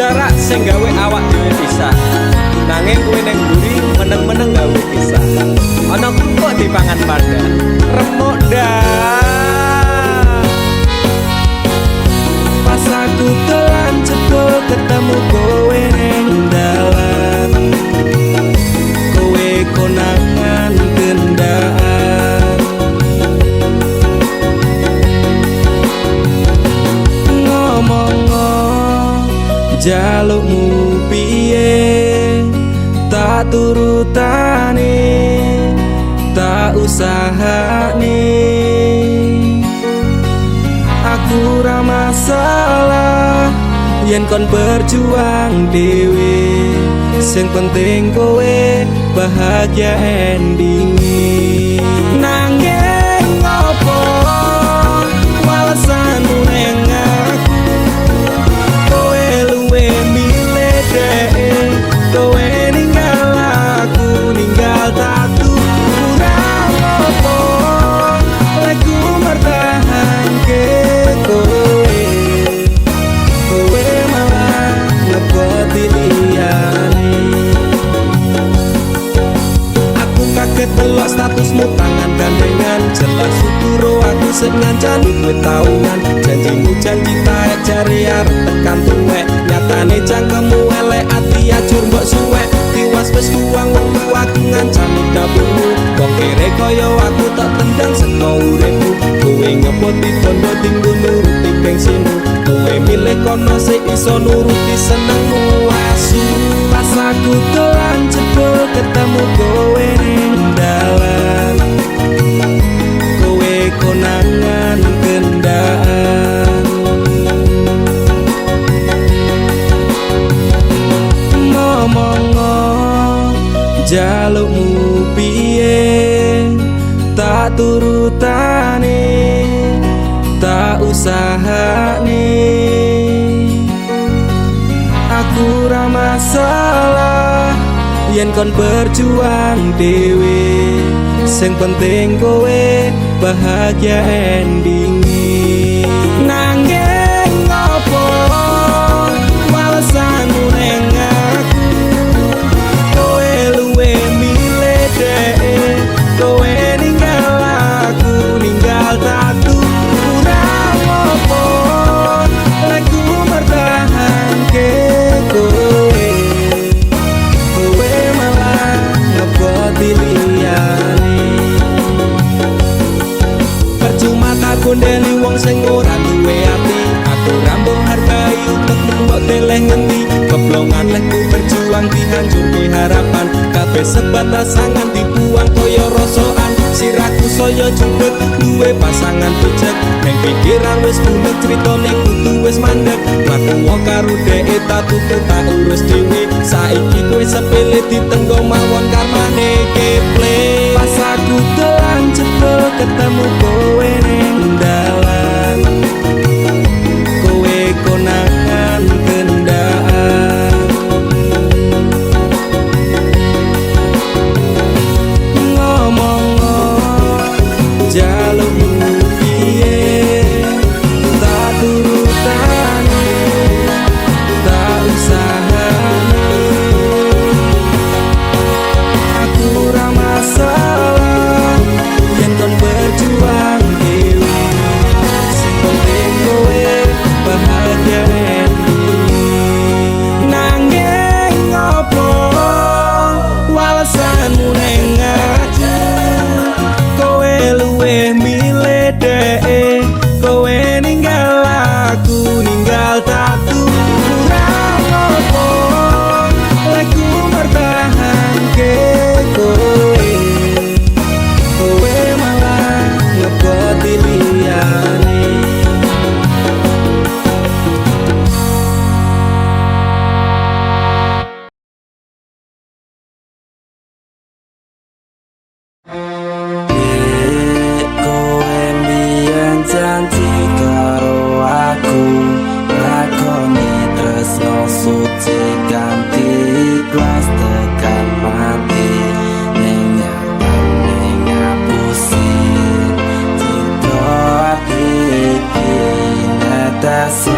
jarak sing gawe awak dhewe pisah. Nanging kowe ning mburi meneng-meneng gawe pisah. Ana kok dipangan pada remuk dah. Pas aku telan cebol ketemu kowe ning dalan, kowe konangan kendaan. Ngomong jalukmu piye tak turutane, tak usahane. Aku ra masalah yen kon berjuang dhewe, sing penting kowe bahagia endinge. Nanging ngopo walesanmu ning aku, kowe luwe milih dhek, kowe ninggal aku ninggal tatu. Kurang apa lek ku mertahanke kowe, kowe malah ngeboti liyane. Aku kaget delok statusmu tangan gandengan, jelas uturo aku sing ngancani kowe tahunan. Janjimu janji taek jare arep tekan tuwek, nyatane cangkemmu elek ati ajur mbok suwek. Tiwas wis kuwang wong aku ngancani dapurmu, wong kere kaya aku tak tendang saka uripmu. Kowe ngepoti bondo tinggo nuruti gengsimu, kowe milih kono sik iso nuruti senengmu asu. Pas aku telan jebol ketemu kowe ning dalan, kowe konangan kendaan. Ngomong jalukmu piye tak turutane, tak usahane. Aku ra masalah yen kon berjuang dhewe, sing penting kowe bahagia endinge. Nanging ngopo walesanmu ning aku, kowe luwe milih dhek, kowe ninggal aku ninggal tatu. Kurang apa lek ku mertahanke kowe, kowe malah ngeboti liyane. Percuma tak gondeli wong sing ora duwe ati, aku rambo hargai utekmu mbok teleh ngendi. Keblongan lek ku berjuang dihancurke harapan, kabeh sebatas angan dibuang kaya rosokan. Siraku saya jundut duwe pasangan pijak, ning pikiran wis bunek critane kudu wis mandek. Laku wong karo dhek tak tutup tak urus dhewe, saiki kowe sepele ditenggo mawon karmane keple. Pas aku telan jebol ketemu kowe ning dalan, kowe konangan kendaan. Ngomong jalukmu piye tak turutane, tak usahane. Aku ra masalah yen kon berjuang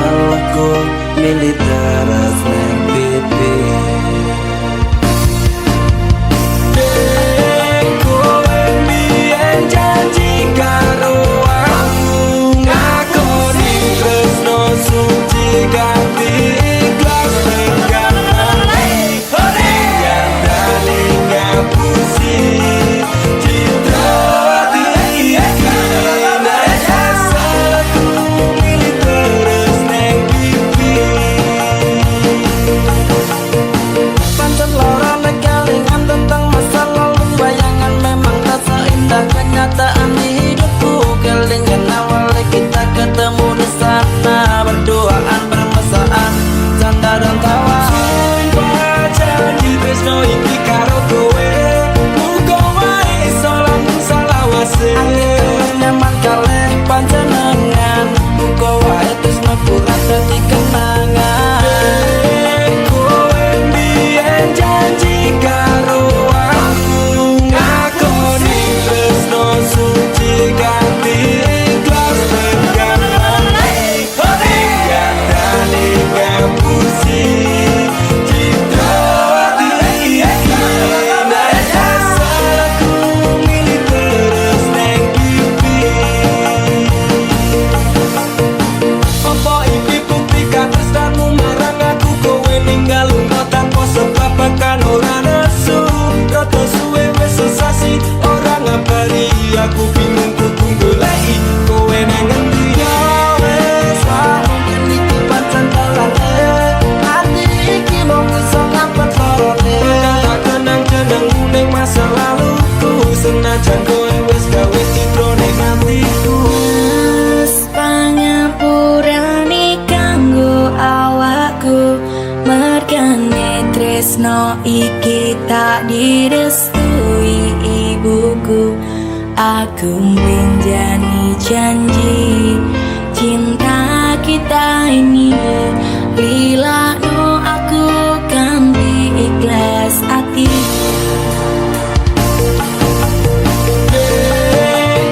masalahku militer neng pipi. Kowe mbiyen janji karo aku ngakoni tresno suci ganti ikhlas tekan mati. Nyatane ngapusi citra hati iki. Nek asalku milih terus neng pipi. Pancen lara nek kelingan tentang masa lalu. Bayangan memang tak seindah kenyataan di hidupku. Kelingan awal kita ketemu di sana, berduaan bermesraan, canda dan tawa. Sumpah janji tresno iki karo kowe, muga wae iso langsung salawase. Angin nyaman kalih panjenengan, muga wae tresno kurang dadi kenangan. Kowe mbiyen janji karo aku ngakoni tresno suci ganti ikhlas tekan mati. Nyatane ngapusi citra hati iki. Nek asalku milih terus neng pipi. Apa iki bukti katresnanmu marang aku? Kowe ninggal lunga tanpa sebab bahkan ora nesu. Rada suwe wis sesasi ora ngabari aku, bingung kudu goleki kowe nang ngendi. Ya wes mungkin iki pancen dalane, hati iki mung iso ngapet lorone. Tak kenang-kenang ning masa laluku, senajan kowe wis gawe citra ning atiku. Mas pangapurane kanggo awakku, mergane tresno iki tak direstui ibuku. Aku menjani janji cinta kita ini, lila no aku ganti ikhlas hati.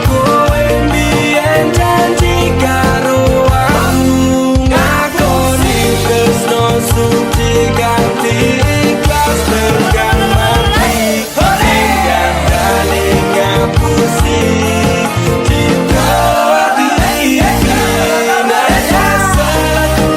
Kowe mbiyen janji karo aku ngakoni tresno suci ganti ikhlas tekan mati. Nyatane ngapusi citra hati iki. Nek asalku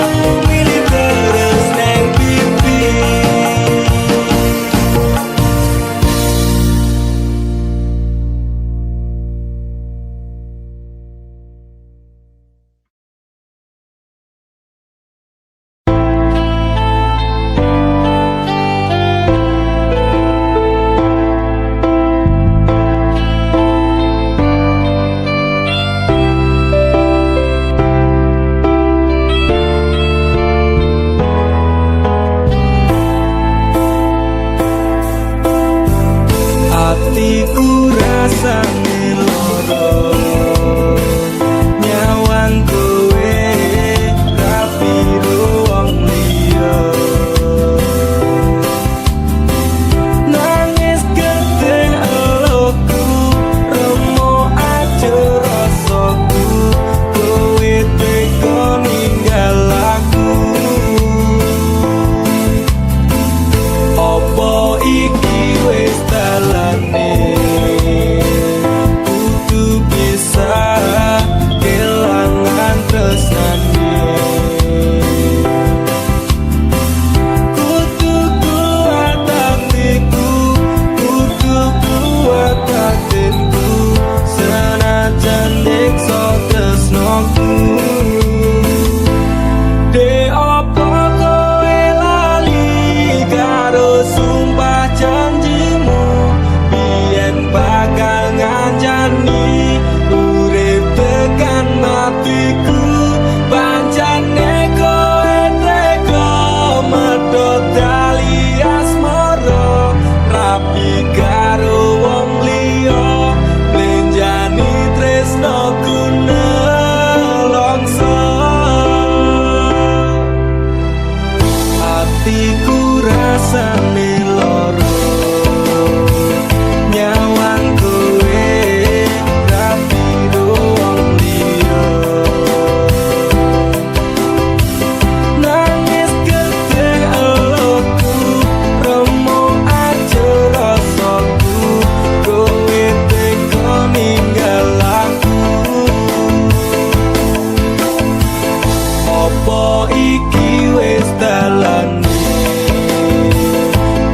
iki wis dalane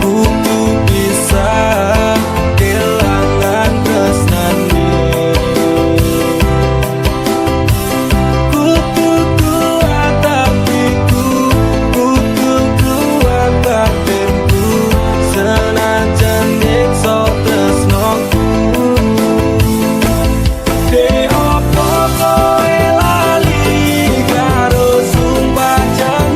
kudu bisa kelangan tresnane kudu kuat hatiku kudu kuat batinku senajan nyiksa tresnoku de opo koe lali karo sumpah janji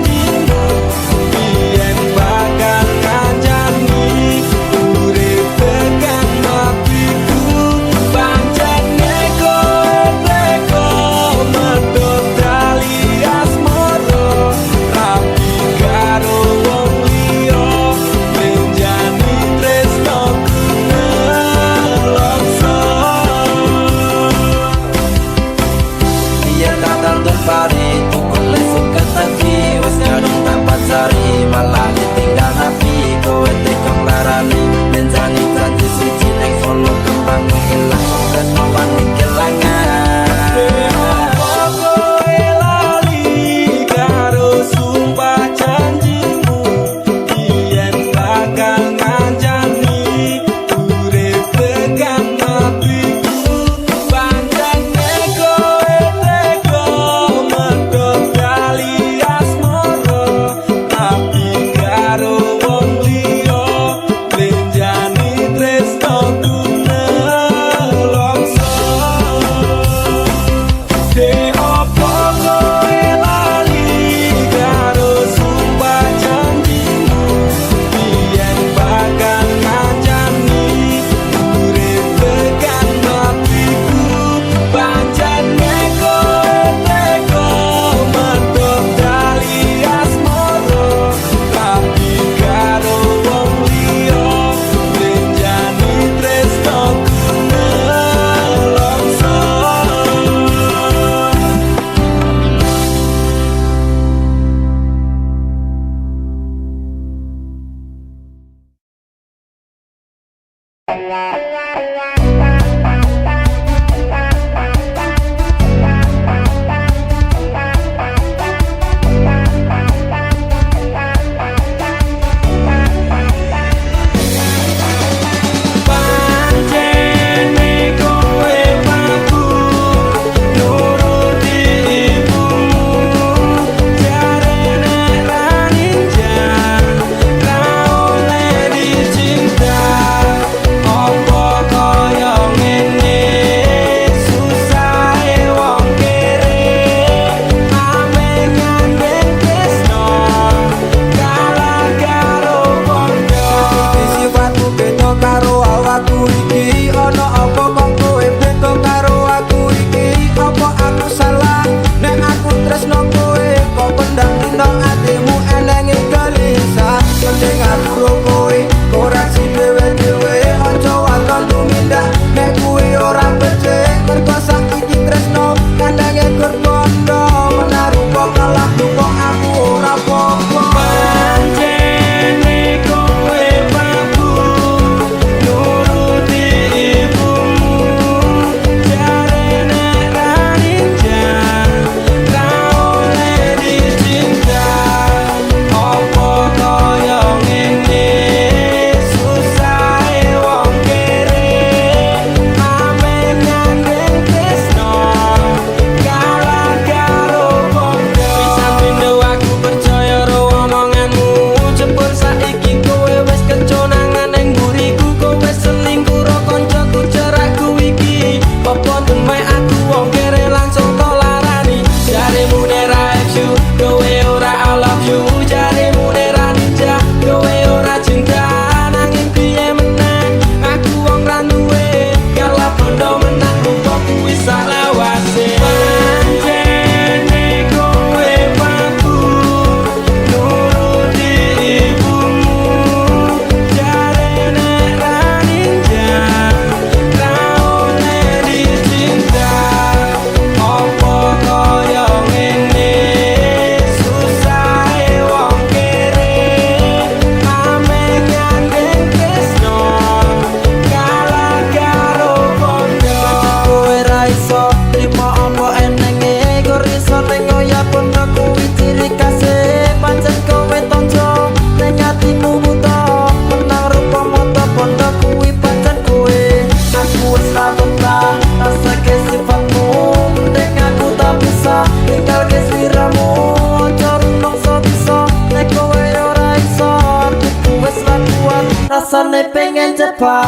rasane pengen cepat.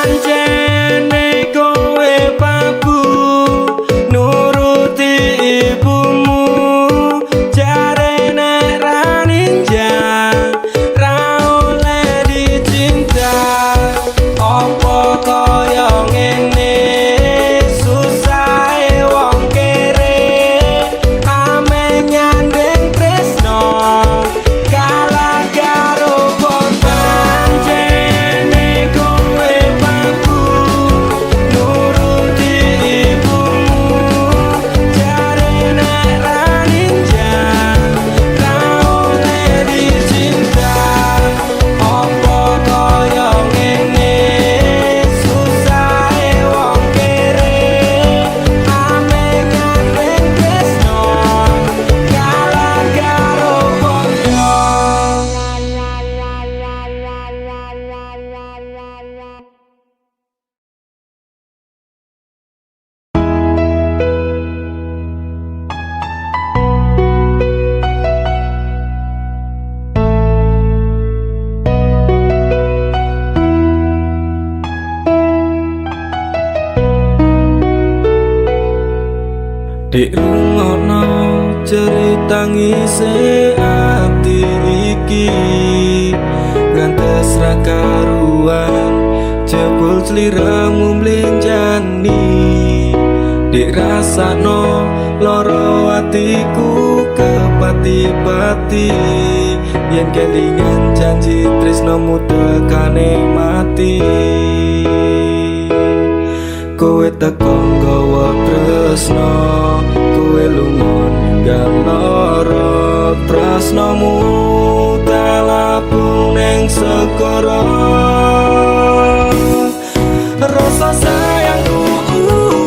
Pancene kowe pabu nuruti ibumu, jare nek ra ninja ra oleh dicinta. Apa kaya ngene susahe wong kere, ame nyandeng tresno kalah karo bondo. Pancene kowe pabu nuruti ibumu, jare nek ra ninja ra oleh dicinta. Apa kaya ngene susahe wong kere, ame nyandeng tresno kalah karo bondo. Dik rungokno cerita ngise ati iki, ngantes ra karuan jebul sliramu mlenjani. Dik rasakno loro atiku kepati-pati, yen kelingan janji tresnomu tekane mati. Kowe teko nggawa tresno, kowe lunga ninggal lara, tresnomu talapung neng segara. Rasa sayangku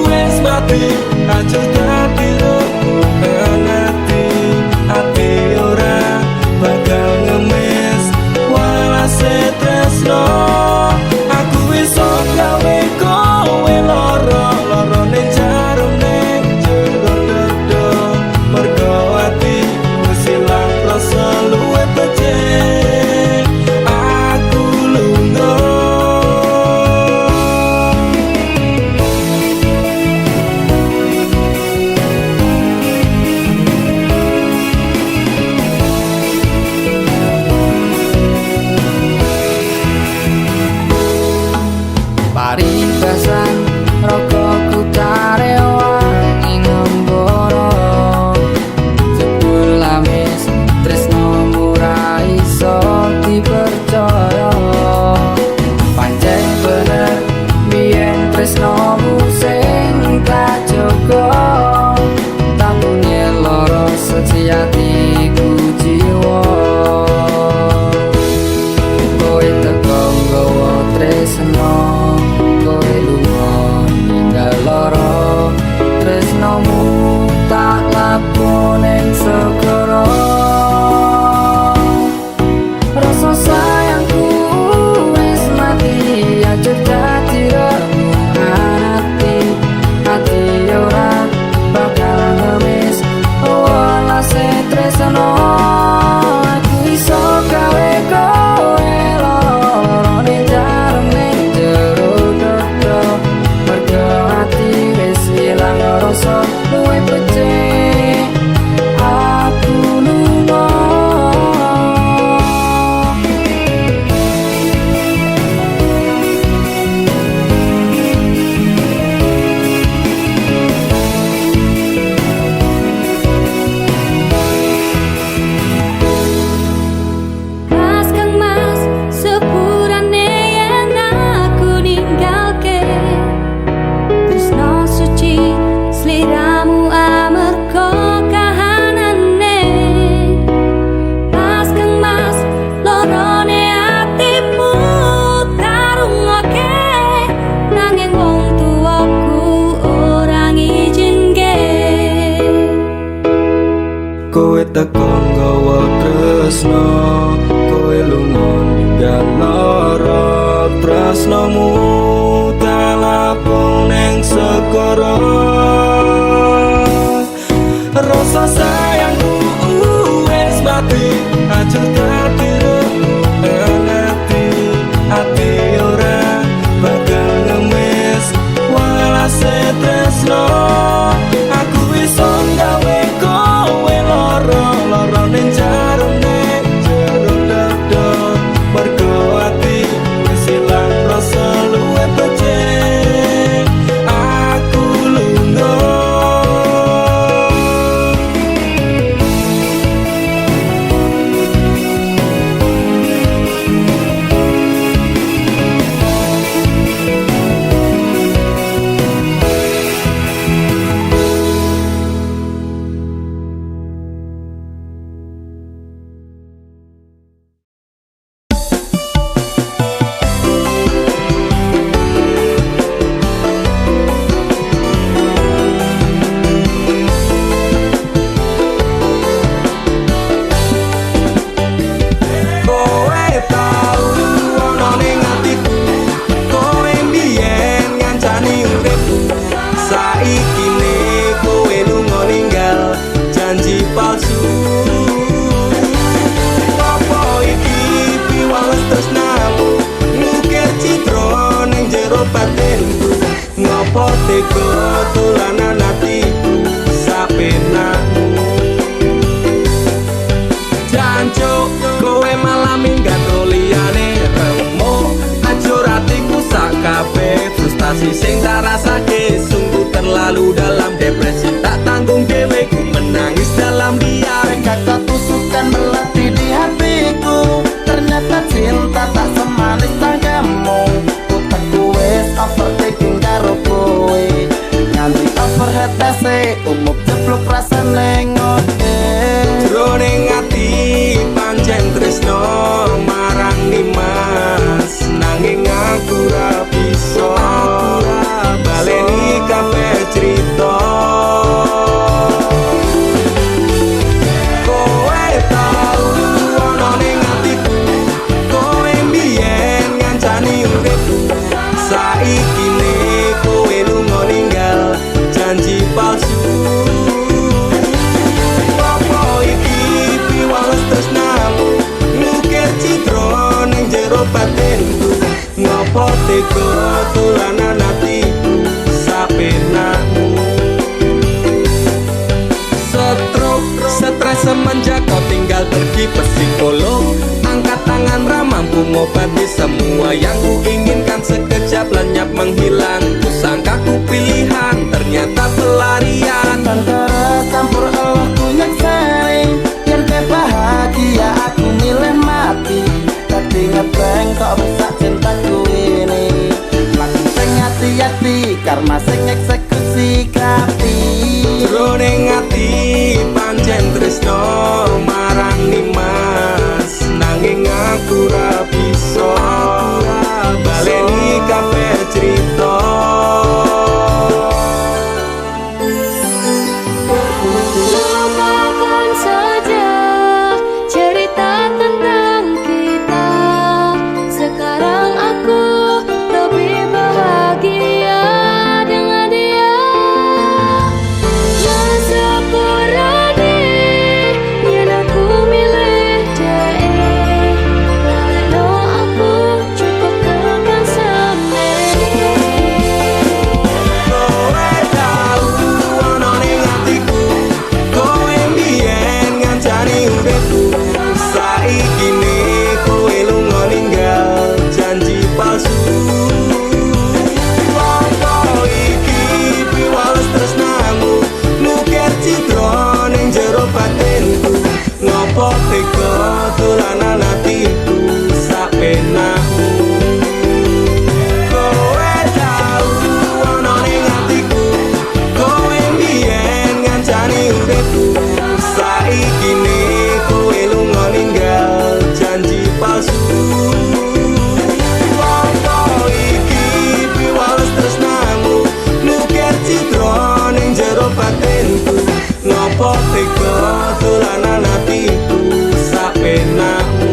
wis mati, aja dadi remunan ati ora bakal ngemis walase tresno. Aku iso gawe kowe lara ning jarum ning jero dada, mergo ati wis ilang rasa luwih becik. Aku lunga Paribasan rokoku tare wangi ngemboro, jebul lamis tresnomu ra iso dipercaya. Pancen bener biyen tresnomu sing tak jaga, tambune loro sejatiku jiwa. Kowe teko nggawa tresno, kowe lunga ninggal lara, tresnomu tak lapun ning segara. Rasa sayangku wis mati, aja dadi remunan ati ora bakal ngemis walase tresno. Aku iso gawe kowe lara ning jarum ning jero dada, mergo ati wis ilang rasa luwih becik. Aku lunga Mas kang mas sepurane yen aku ninggalke, tresno suci sliramu amarga kahanane. Mas kang mas lorone atimu tarungoke, nanging wong tuaku ora ngizinke. kowe teko nggawa tresno, kowe lunga ninggal lara, tresnomu talapung neng segara. Rasa sayangku wis mati, aja dadi remunan ati Emosi sing tak rasake sungguh terlalu dalam. Depresi tak tanggung dewe, ku menangis dalam diam. Kata tusukan melatih di hatiku, ternyata cinta tak semanis tanggamu. Ku wis overthinking karo kowe, nganti overhead dase umuk jeblok rasane ngoke. Jroning ati pancen tresno marang Nimas, nanging aku ra bisa baleni kabeh crita. Kowe tau ana ning atiku, kowe mbiyen ngancani uripku. Saiki ne kowe lunga ninggal janji palsu. Ngopo tega tulanan hatiku sapenamu. Stres semenjak kau tinggal pergi psikolog. Angkat tangan ramampu ngobati semua yang ku inginkan. Sekejap lenyap menghilang, ku sangka ku pilihan, ternyata pelarian. Antara campur Allah ku nyaksani, biar gue bahagia aku milih mati. Tadi ngebeng kok bisa cintaku ini, lagu sing hati-hati karena sing eksekusi kapi. Jroning ati pancen tresno marang Nimas, nanging aku ra bisa baleni kabeh crita. Lupakan saja cerita tentang kita. Sekarang aku lebih bahagia dengan dia. Sepurane yen aku milih dhek, laleno aku cukup tekan sampe. Kowe tau ana ning atiku, kowe mbiyen ngancani uripku. Saiki ne kowe lunga ninggal janji palsu. Apa iki piwales tresnamu, nukir citra ning jero batinku. Ngopo tega tulanan hatiku sapenamu. Kowe tau ana ning atiku, kowe mbiyen ngancani uripku. Saiki ne kowe lunga ninggal janji palsu. Apa iki piwales tresnamu, nukir citra ning jero batinku. Ngopo tega tulanan hatiku sapenamu.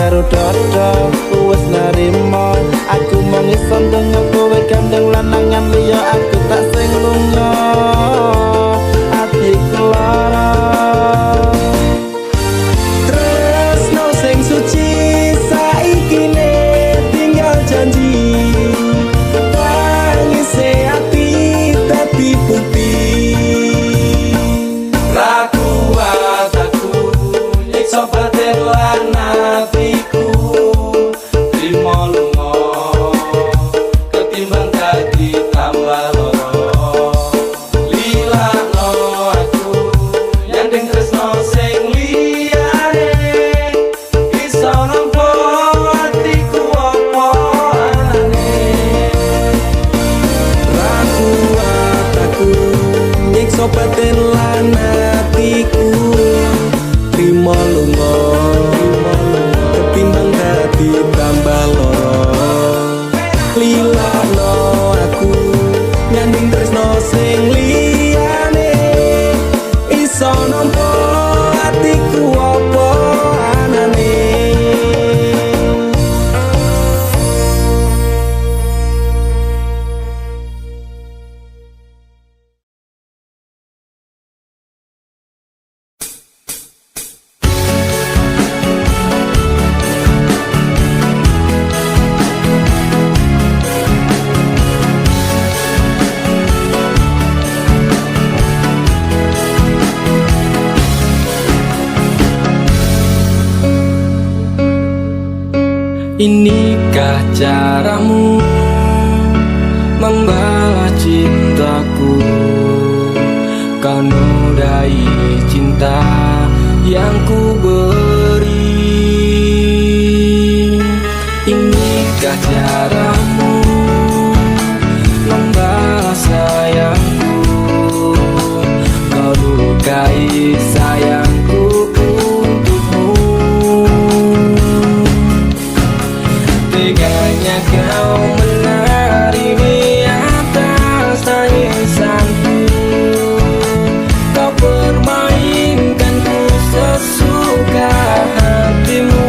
karo dodo wis nerimo aku mengison dengan kowe gandeng lanangan liya aku tak sing lunga atiku lara Tresno sing suci saiki ne tinggal janji tangise ati dadi bukti ragu ataku nyiksa batin lan atiku trimo lunga ketimbang dadi tambah loro lilakno aku nyanding tresno sing liyane iso nampa atiku apa anane ragu ataku nyiksa batin lan atiku trimo lunga ketimbang dadi tambah loro lilakno aku nyanding tresno sing liyane iso nampa atiku apa anane Inikah caramu membalas cintaku? Kau nodai cinta yang ku beri. Inikah caramu membalas sayangku? Kau lukai sayangku untukmu. Teganya kau menari di atas tangisanku. Kau permainkanku sesuka hatimu.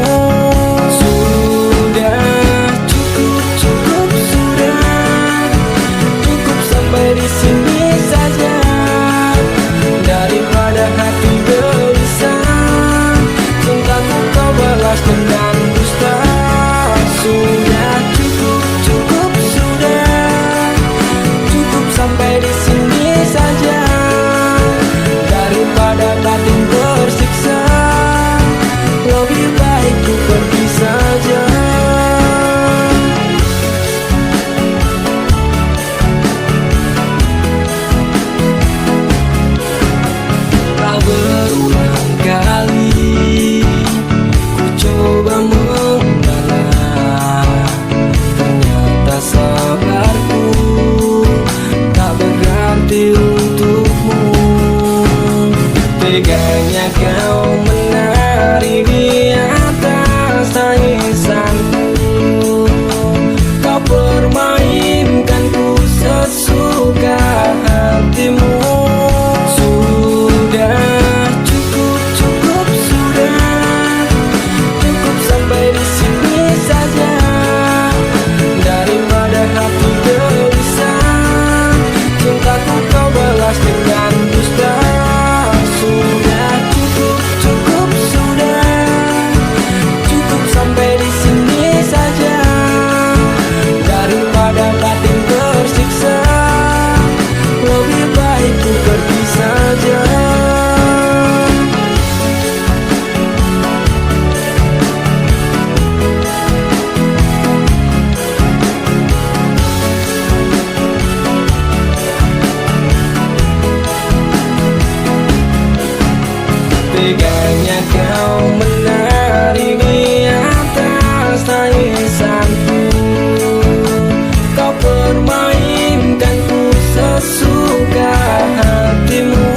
Sudah cukup, cukup sudah. Cukup sampai di sini saja. Daripada hati gelisah, cintaku kau balas dengan dusta. Sudah cukup, cukup sudah. Cukup sampai di sini saja. Daripada batin tersiksa, lebih baik ku pergi saja. Tak berulang kali ku coba mengalah, ternyata sabarku tak berarti untukmu. Teganya kau menari di atas tangisanku. Kau permainkanku sesuka hatimu. Sudah cukup, cukup sudah. Cukup sampai di sini saja. Daripada hati gelisah, cintaku kau balas dengan dusta. Sudah cukup, cukup sudah. Cukup sampai di sini saja. Daripada batin tersiksa, lebih baik ku pergi saja. Teganya kau menari di atas tangisanku. Kau permainkanku sesuka hatimu.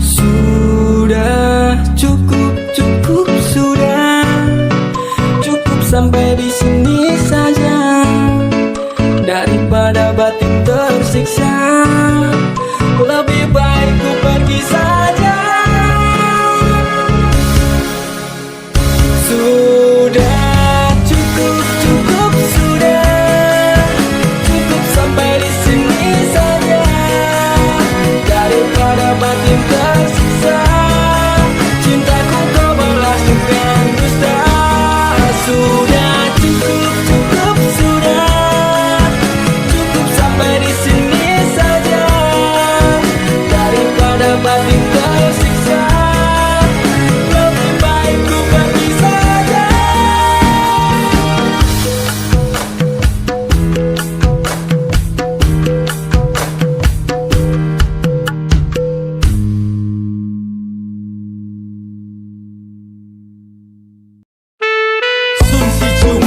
Sudah cukup, cukup sudah. Cukup sampai di sini saja. Daripada batin tersiksa, lebih baik ku pergi saja.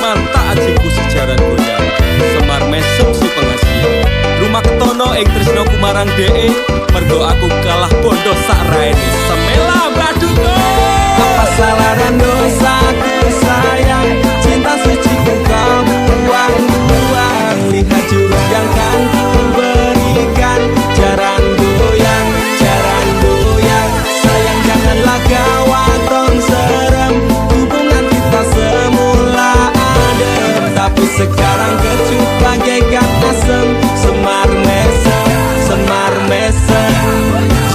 mantak ajiku sejaran goyang Semar mesem si penghasilan Rumah ketono ing tresno kumarang DE mergo aku kalah bondo sak raine semela baduko Apa salah dan dosaku sayang Cinta suci ku kau buang-buang Lihat jurus yang kan ku berikan Jaran goyang Sayang janganlah gawatong serem Hubungan kita semula adem Tapi sekarang kecut bagaikan asem Semar mesem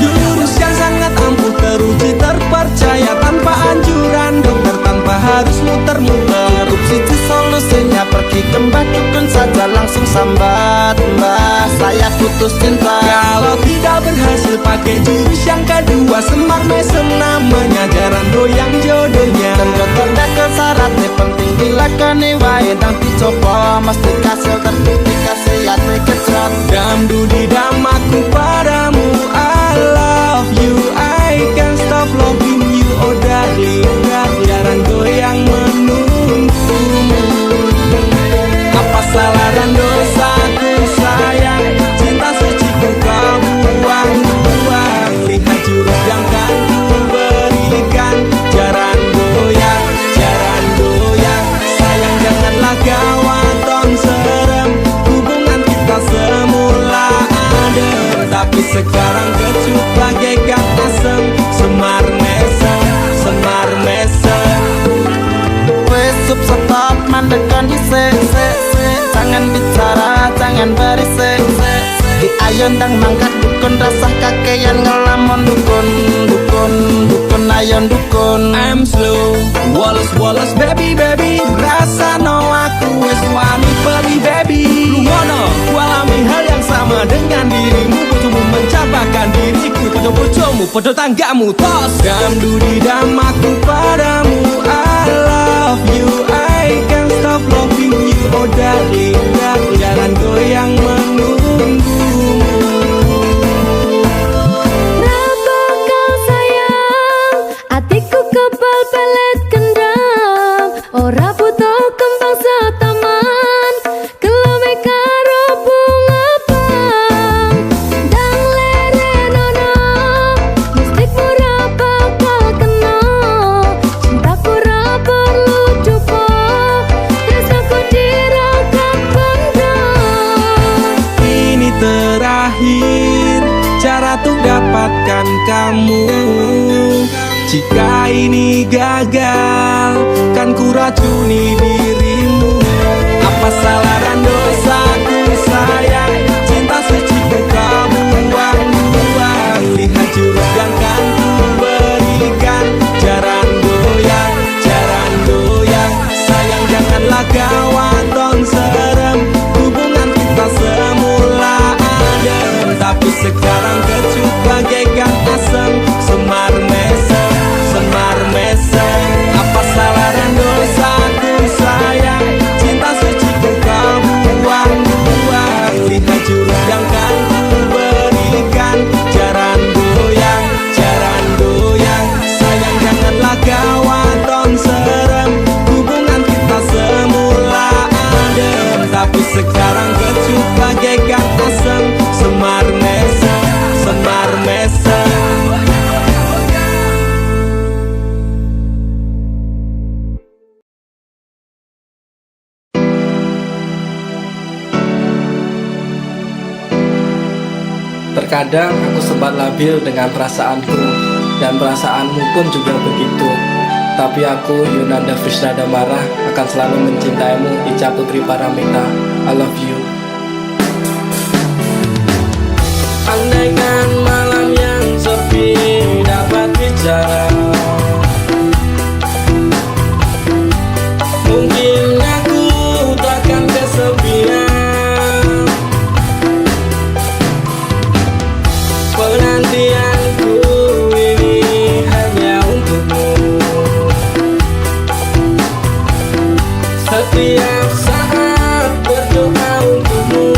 Jurus yang sangat ampuh teruji terpercaya Tanpa anjuran dokter tanpa harus muter-muter Siji solusinya pergi ke mbah dukun saja langsung sambat Mbah saya putus cinta Kalau tidak berhasil pakai jurus yang kedua Semar mesem namanya jaran goyang jodohnya Dan dokter dekel syaratnya penting dilakoni wae Nang dicoba mesti kasil terbukti kasih hati kecot Dam dudi dam aku padamu I love you I can't stop loving you oh darling Jaran goyang menunggumu Apa salah dan dosaku sayang Cinta suci ku kau buang-buang Lihat jurus yang kan ku berikan Jaran goyang Sayang janganlah gawatong serem Hubungan kita semula adem Tapi sekarang kecut bagaikan asem Semar mesem Wes stop mandekan di se Jangan bicara, jangan berisik Di ayon dang mangkat dukun rasah kakean ngelamun dukun ayon dukun I'm slow Wallace baby Rasa no aku wes wani peli baby Lumono ku alami hal yang sama dengan dirimu Bojomu mencapakan diriku Bojo-bojomu, bodo tanggamu tos Dam dudi dam aku padamu I love you I can't stop loving you oh darling Jalan goyang menunggumu Berapa kau sayang Hatiku kebal pelet kendam Ora butuh kembang setaman Kelame karo bunga bang Dang lerenono Mistikmu ra bakal kena Cintaku ra perlu cupo Terus aku dirakat bandang Ini terakhir cara untuk dapatkan kamu Jika ini gagal kan ku racuni dirimu Apa salah dan dosaku sayang Cinta suci ku kau buang-buang Lihat jurus yang kan ku berikan Jaran goyang Sayang janganlah gawatong serem Hubungan kita semula adem Tapi sekarang kecut bagaikan asem Semar mesem Apa salah dan dosaku sayang Cinta suci ku kau buang-buang Lihat jurus yang kan ku berikan Jaran goyang Sayang janganlah gawatong serem Hubungan kita semula adem Tapi sekarang kecut bagaikan asem Semar mesem Terkadang aku sempat labil dengan perasaanku dan perasaanmu pun juga begitu. Tapi aku, Yunanda Frisnadamara, akan selalu mencintaimu, Ica Putri Paramita. I love you. Andaikan malam yang sepi dapat bicara Mungkin aku takkan kesepian Penantianku ini hanya untukmu Setiap saat berdoa untukmu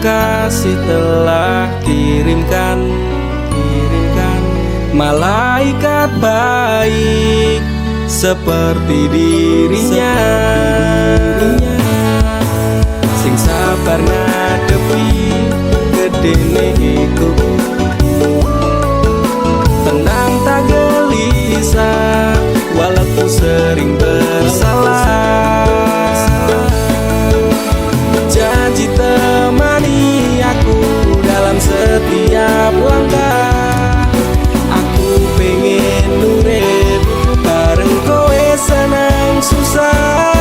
kasih telah kirimkan malaikat baik seperti dirinya, sing sabar ngadepi gedene iku, tenang tak gelisah walaupun sering bersalah. Janji temani aku dalam setiap langkah, aku pengen urip bareng kowe senang susah.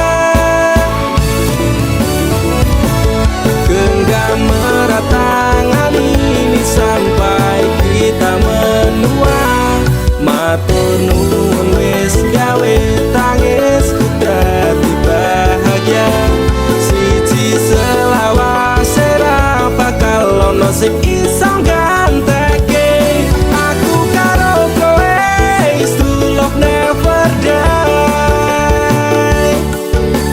Genggam erat tangan ini sampai kita menua, matur nuwun wis gawe tangisku dadi bahagia. Siji selawase ra bakal ono sing iso ganteke aku karo kowe, is true love never die.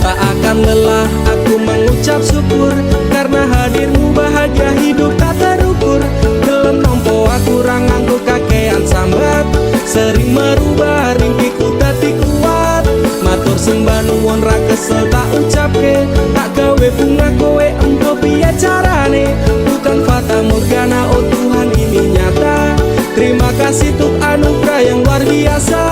Tak akan lelah aku mengucap syukur karena hadirmu bahagia hidup tak terukur. Gelem nompo aku ra nganggo kakean sambat, sering merubah rimpiku dadi kuat. Matur sembah nuwun ra kesel tak ucapke, tak gawe bunga kowe engko piye carane. Bukan fata morgana, oh Tuhan ini nyata. Terima kasih untuk anugerah yang luar biasa.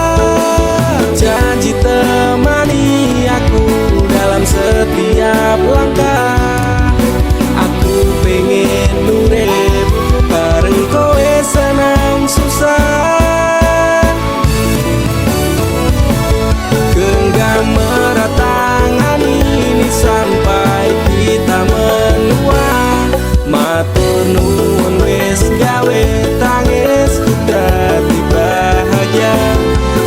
Janji temani aku dalam setiap langkah, aku pengen urip bareng kowe senang susah. Genggam erat tangan ini sampai kita menua, matur nuwun wis gawe tangisku dadi bahagia.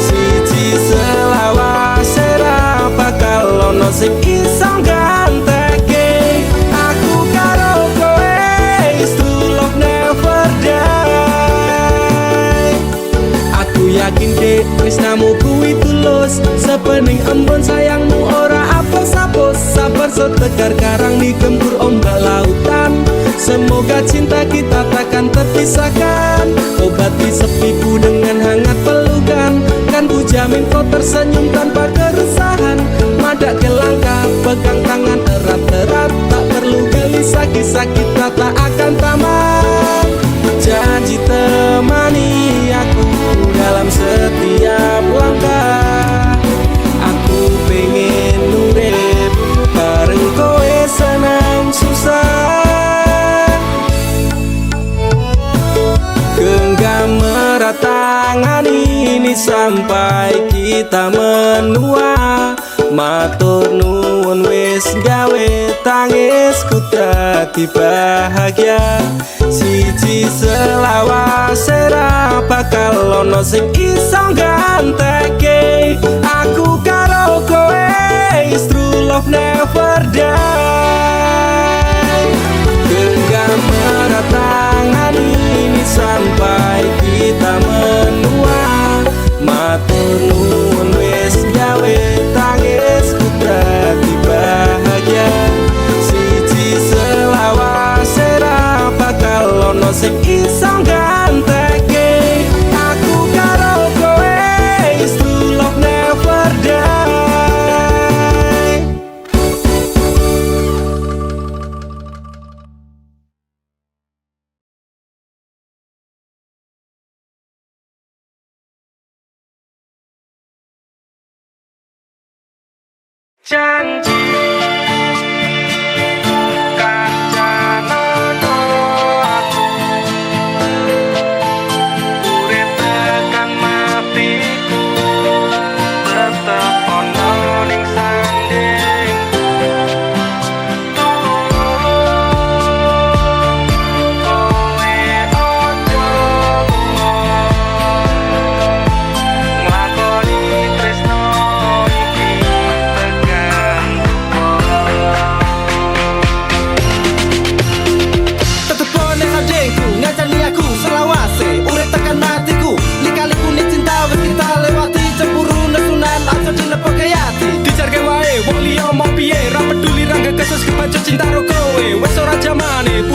Siji selawase ra bakal ono sing iso ganteke aku karo kowe, is true love never die. Aku yakin dek tresnamu kuwi tulus, sepening embun sayangmu ora apos-apos. Sabar setegar karang digempur ombak lautan, semoga cinta kita takkan terpisahkan. Obati sepiku dengan hangat pelukan, kan ku jamin kau tersenyum tanpa keresahan. Madak ke langkah, pegang tangan erat-erat, tak perlu gelisah, kisah kita tak akan tamat. Janji temani aku dalam setiap langkah, aku pengen urip bareng kowe senang susah. Genggam erat tangan ini sampai kita menua, matur nuwun wis gawe tangisku dadi bahagia. Siji selawase ra bakal ono sing iso ganteke aku karo kowe, is true love never die. Genggam erat tangan ini sampai kita menua, matur nuwun wis gawe tangisku dadi bahagia. Siji selawase ra bakal ono sing iso ganteke aku karo kowe, is true love never die. Janji kancanono aku urip tekan matiku, tetep ono ning sandingku. Kowe ojo nglakoni tresno iki tekan tetep ono adengku ngajani aku selawase urip tekan matiku. Lika-liku ni cinta wis kita lewati, cemburu nesunan aja dilepokake ati. Dijarke wae wong liya mau piye, ra peduli ra kesus kebacut cinta ro kowe, wis ora jamane.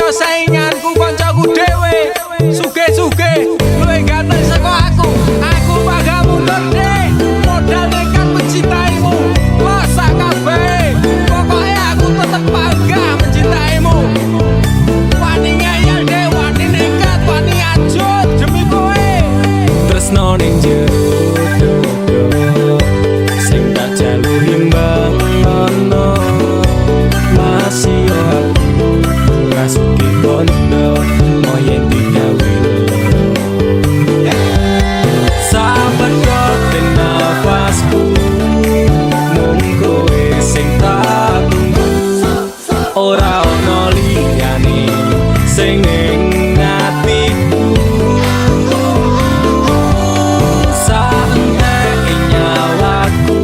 kanca sainganku kancaku dhewe suge-suge luwih ganteng saka aku bangga mundur deh modal nekat mencintaimu lo sak kabeh pokoknya aku tetep bangga mencintaimu wani ngeyel deh wani nekat wani ajut demi kowe tresno ning jero dodo sing tak jalur imbang ono masih yo aku rasuki kondo moyen digawe sahabat kok ten nafasku mung kowe sing tak tunggu ora ono liyane sing ning atiku santai nyawaku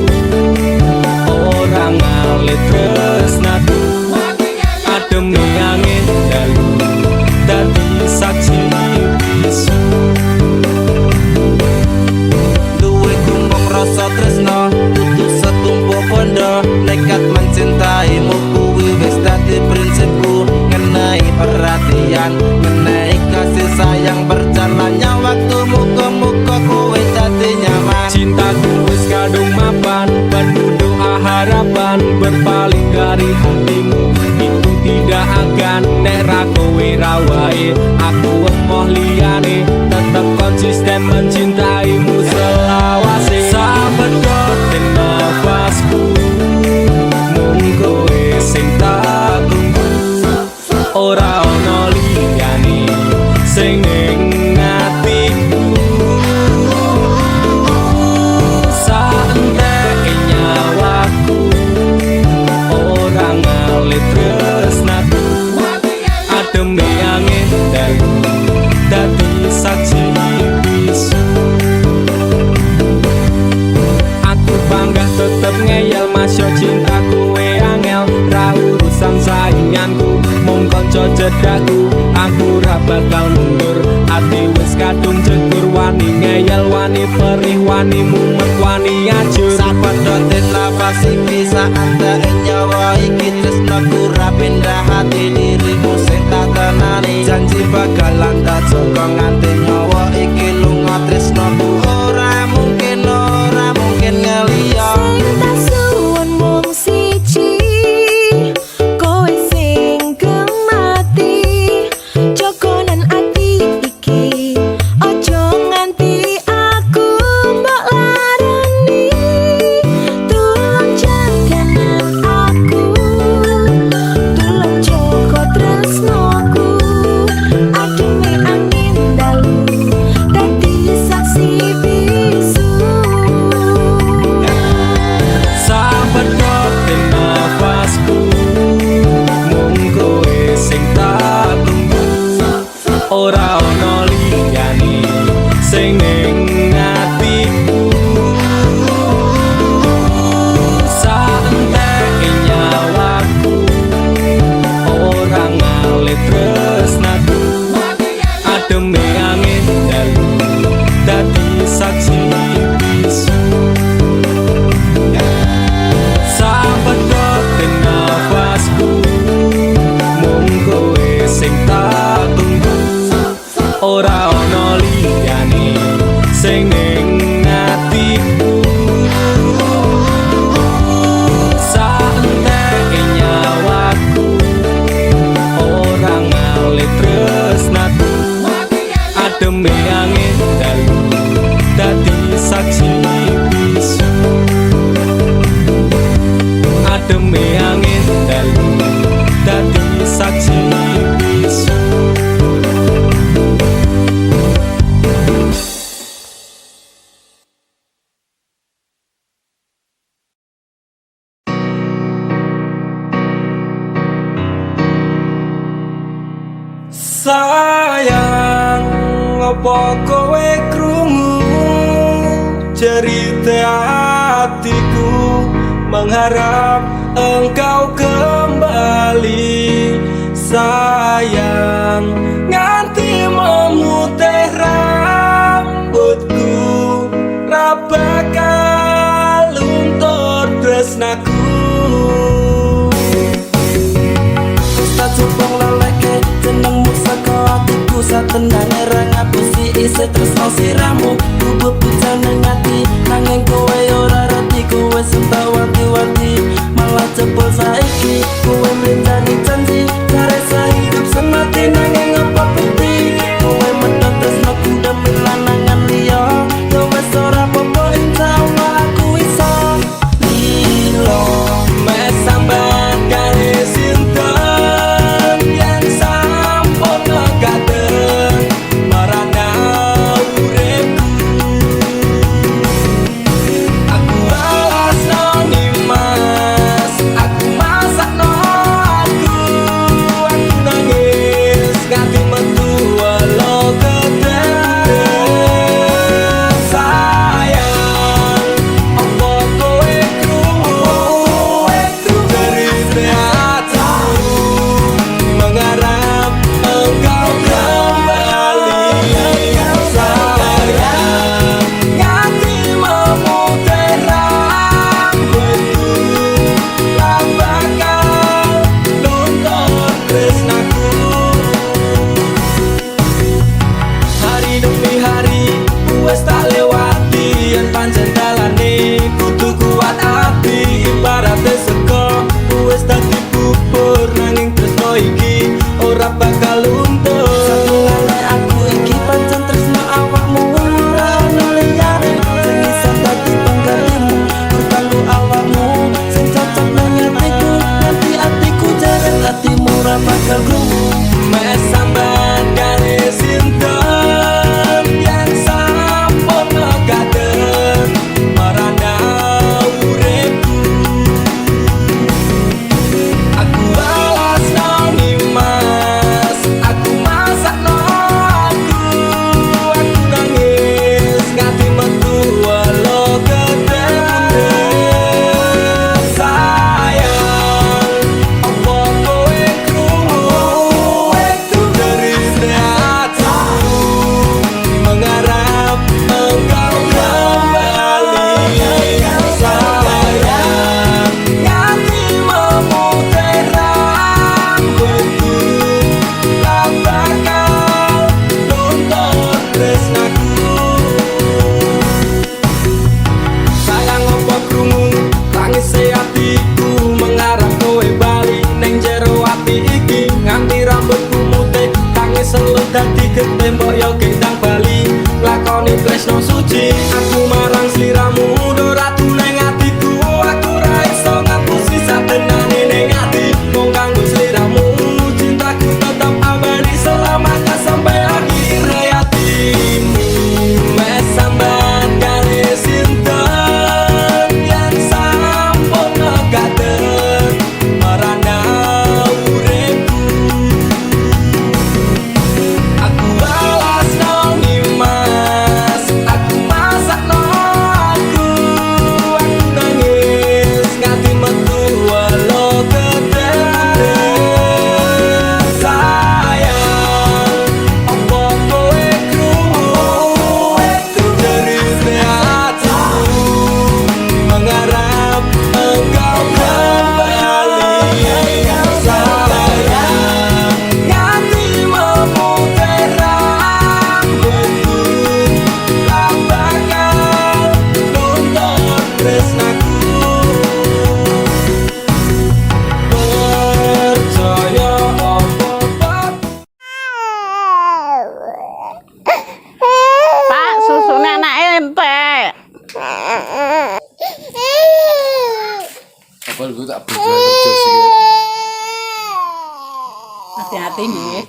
ora ngalit tresnaku ademe angin dalu dadi saksi bisu Duwe kumpul rasa tresno tutup setumpuk pondo nekat mencintaimu kuwi wis dadi prinsipku ngenai perhatian ngenai kasih sayang berjalannya waktu muka-muka kowe dadi nyaman cintaku wis kadung mapan penuh doa harapan berpaling dari hatimu itu tidak akan nek ra kowe ra wae aku emoh liyane tetep konsisten mencintaimu selawase sahabat kok ten nafasku mung kowe sing tak tunggu ora ono liyane sing ning atiku santai nyawaku ora ngalit tresnaku ademe angin dalu dadi saksi bisu aku bangga tetep ngeyel masyo cintaku we angel ra urusan sainganku mung kanca cedakku aku ra bakal mundur ati wis kadung jegur wani ngeyel wani perih wani mumet wani ajur Sapedotin nafas iki saat nyawa iki tresnaku ra pindah hati dirimu sing tak tenani janji bakalan tak joko nganti nyawa iki lunga tresnaku ora mungkin ngeliya Sing tak suwun mung siji kowe sing gemati jogonan ati iki ojo nganti aku mbok larani tulung jaganan aku tulung jaga tresnoku ademe angin dalu dadi saksi bisu sahabat kok ten nafasku mung kowe sing tak tunggu ora ono liyane sing ning atiku santai nyawaku ora ngalit tresnaku ademe angin dalu dadi saksi bisu sahabat kok ten nafasku mung kowe sing tak tunggu ora ono liyane sing ning atiku santai nyawaku ora ngalit tresnaku ademe angin dalu dadi saksi bisu ademe angin dalu dadi saksi bisu sayang apa kowe krungu cerita hatiku mengharap engkau kembali sayang nganti memutih rambutku ra bakal luntur tresnaku tak cukup leleke tuluse tresno siramu ku bebujan ning ati nanging kowe ora reti kowe sembah wanti-wanti malah jebol saiki kowe mlintani janji jare sahidup semati nanging apa bukti kowe medhot tresnoku demi lanangan liya yo wis ora apa-apa insyaallah aku iso lilo Mes sambat kare sinten yen sampun kadang marana uripku aku alasno nimas aku masakno aku nangis ganti metu walau kedeng sayang apa kowe krungu dari hatiku mengharap engkau kembali sayang hati memutar rambutku tak bakal luntur tresnaku hari demi hari wes tak lewati yen pancen dalane kudu kuat ati ibarate sego wes dadi bubur nanging tresno iki ora bakal luntur Satulane aku iki pancen tresno awakmu ora ono liyane sing iso dadi penggalimu merkanggo awakmu sing cocok nang atiku nanti atiku jare atimu ora bakal krungu mes sambat kare sinten yen sampun kadang marana uripku aku alasno nimas aku masakno aku nangis ganti metu walau kedeng sayang apa kowe krungu dari hatiku mengharap engkau kembali sayang hati memutar rambutku tak bakal luntur tresnaku sayang apa krungu tangis hatiku mengharap kowe bali ning jero ati iki nganti rambutku mutih tangis selu dadi getih mbok yo gendang bali lakoni tresno suci aku marang sliramu ratu ning atiku aku ra iso ngapusi satenane ning ati mung kanggo sliramu cintaku tetap abadi selamanya sampai akhir hayatimu mes sambat kare sinten yen sampun kadang marana uripku aku alasno nimas aku masakno aku nangis ganti metu walau kedeng sayang apa kowe krungu dari hatiku mengharap engkau kembali sayang hati memutar rambutku tak bakal luntur tresnaku percaya apa Pak, susune anak ente. Apa lu tak bisa kerja sih? Hati-hati nih.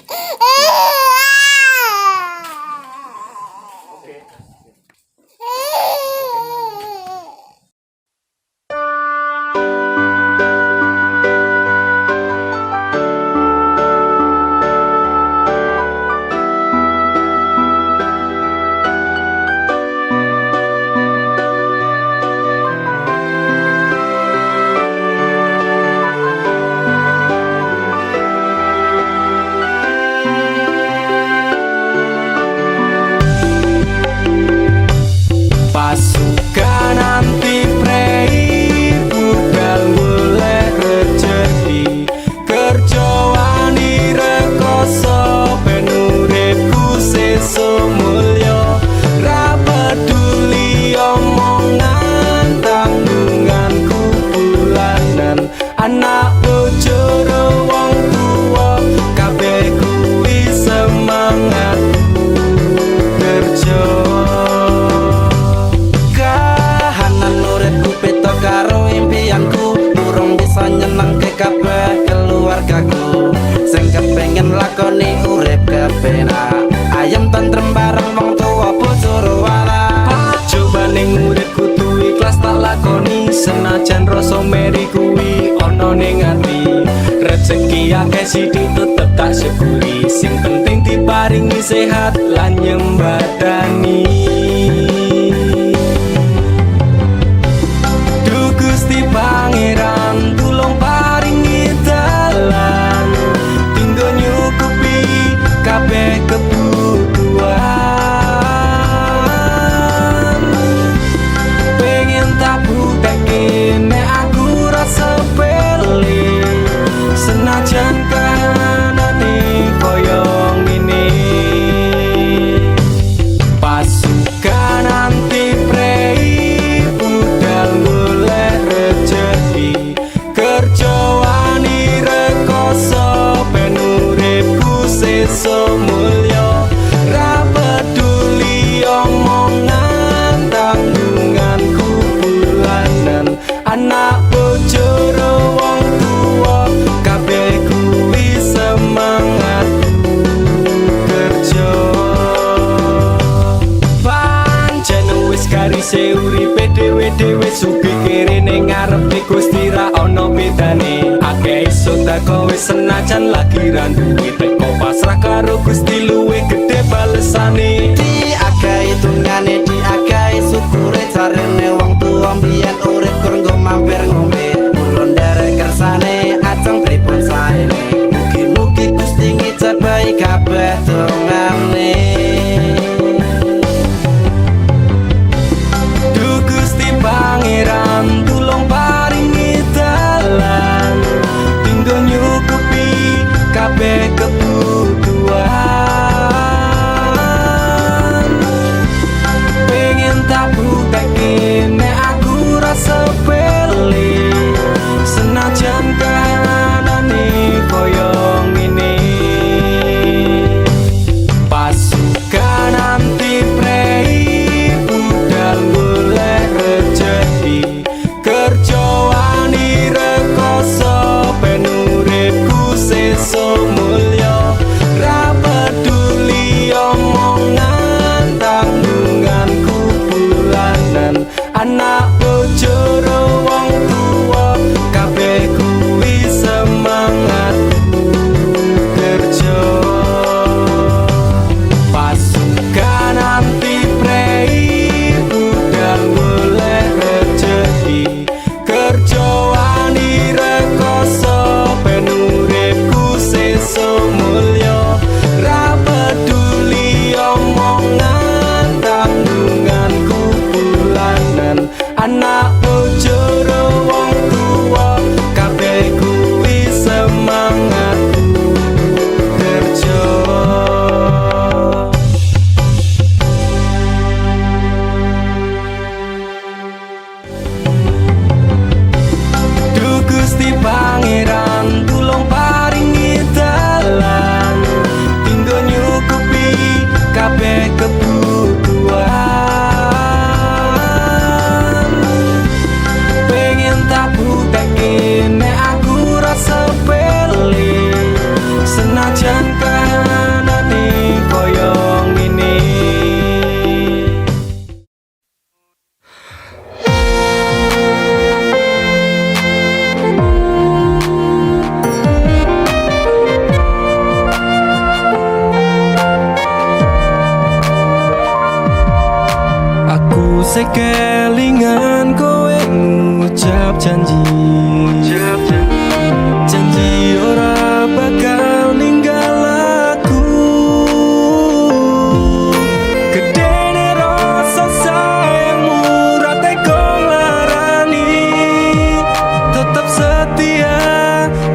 lakoni senajan rasa meri kuwi ana ning ati rezeki akeh sithik tetep tak syukuri sing penting diparingi sehat lan nyembadani Duh Gusti Pangeran tulung paringi dalan tinggo nyukupi kabeh kebutuhan pengen tak bukteke nek aku rasa sepele senajan kahanane koyo ngene pasukan anti prei budal golek rejeki kerja wani rekoso ben uripku sesuk mulya ra peduli omongan tanggunganku bulanan anak bojo wong tuwa kabeh kuwi semangatku kerja pancen wis garise uripe dhewe-dhewe sugih kere ning ngarepe Gusti ra ana bedane akeh iso teko wis senajan lagi ra duwe teko pasrah karo Gusti luwih gedhe balesane Diagai tungane diagai syukure jarene wong tuwa mbiyen urip kuranggo mampir ngombe ulun derek kersane ajeng pripun saene mugi-mugi Gusti ngijabahi kabeh dongane Duh Gusti Pangeran tulung paringi dalan tinggo nyukupi kabeh kebutuhan pengen tak bukteke nek aku rasa sepele senajan kahanane koyo ngene pasukan anti prei budal golek rejeki kerja wani rekoso ben uripku sesuk mulya ra peduli omongan tanggunganku bulanan anak bojo wong tuwa kabeh kuwi semangatku kerja pasukan anti prei budal golek rejeki kerja wani rekoso ben uripku sesuk mulya ra peduli omongan tanggunganku bulanan anak bojo wong tuwa kabeh kuwi semangatku kerja Duh Gusti Pangeran tulung paringi dalan tinggo nyukupi kabeh kebutuhan pengen tak bukteke nek aku rasa sepele senajan kahanane koyo ngene Aku sekelingan kowe ngucap janji Janji ora bakal ninggal aku Gedene rasa sayangmu ra teko nglarani Tetap setia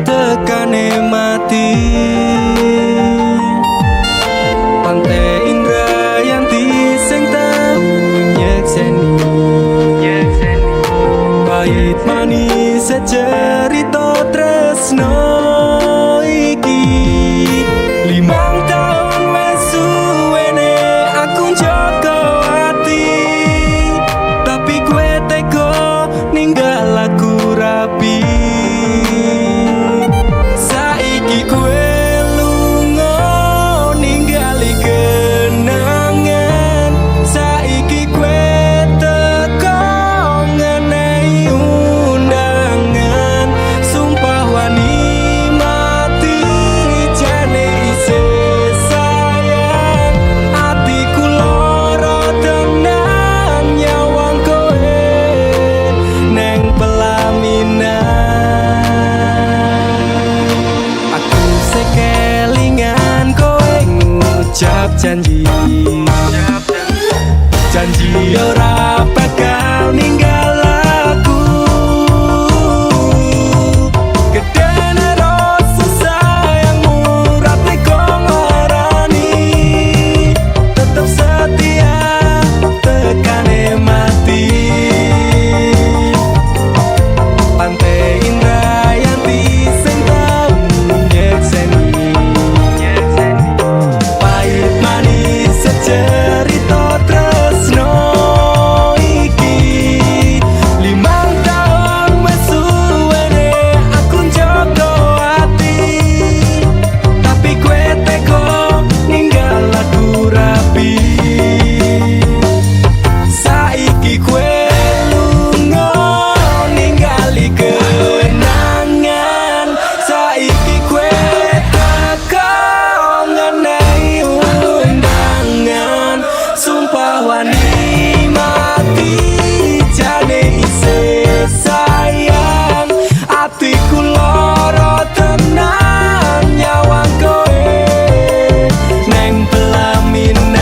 tekane mati Pantai Indrayanti sing tau nyekseni Pahit manis cerita tresno iki 5 tahun wes suwene aku njaga ati Tapi kue teko ninggal aku rapi Saiki kue lunga ninggali kenangan Saiki kue teko ngene janji janji ora bakal ninggal aku gedene rasa sayangmu rate kok ngarani tetep setia tekane mati pantai indah yang sing tau nyekseni pahit manis secerita tresno iki 5 tahun wes suwene aku njogo ati tapi kowe teko ninggal aku rapi saiki kowe lunga ningali kenangan saiki kowe teko ngenehi undangan sumpah wani mati jane isih sayang atiku lara tenan nyawang kowe neng pelaminan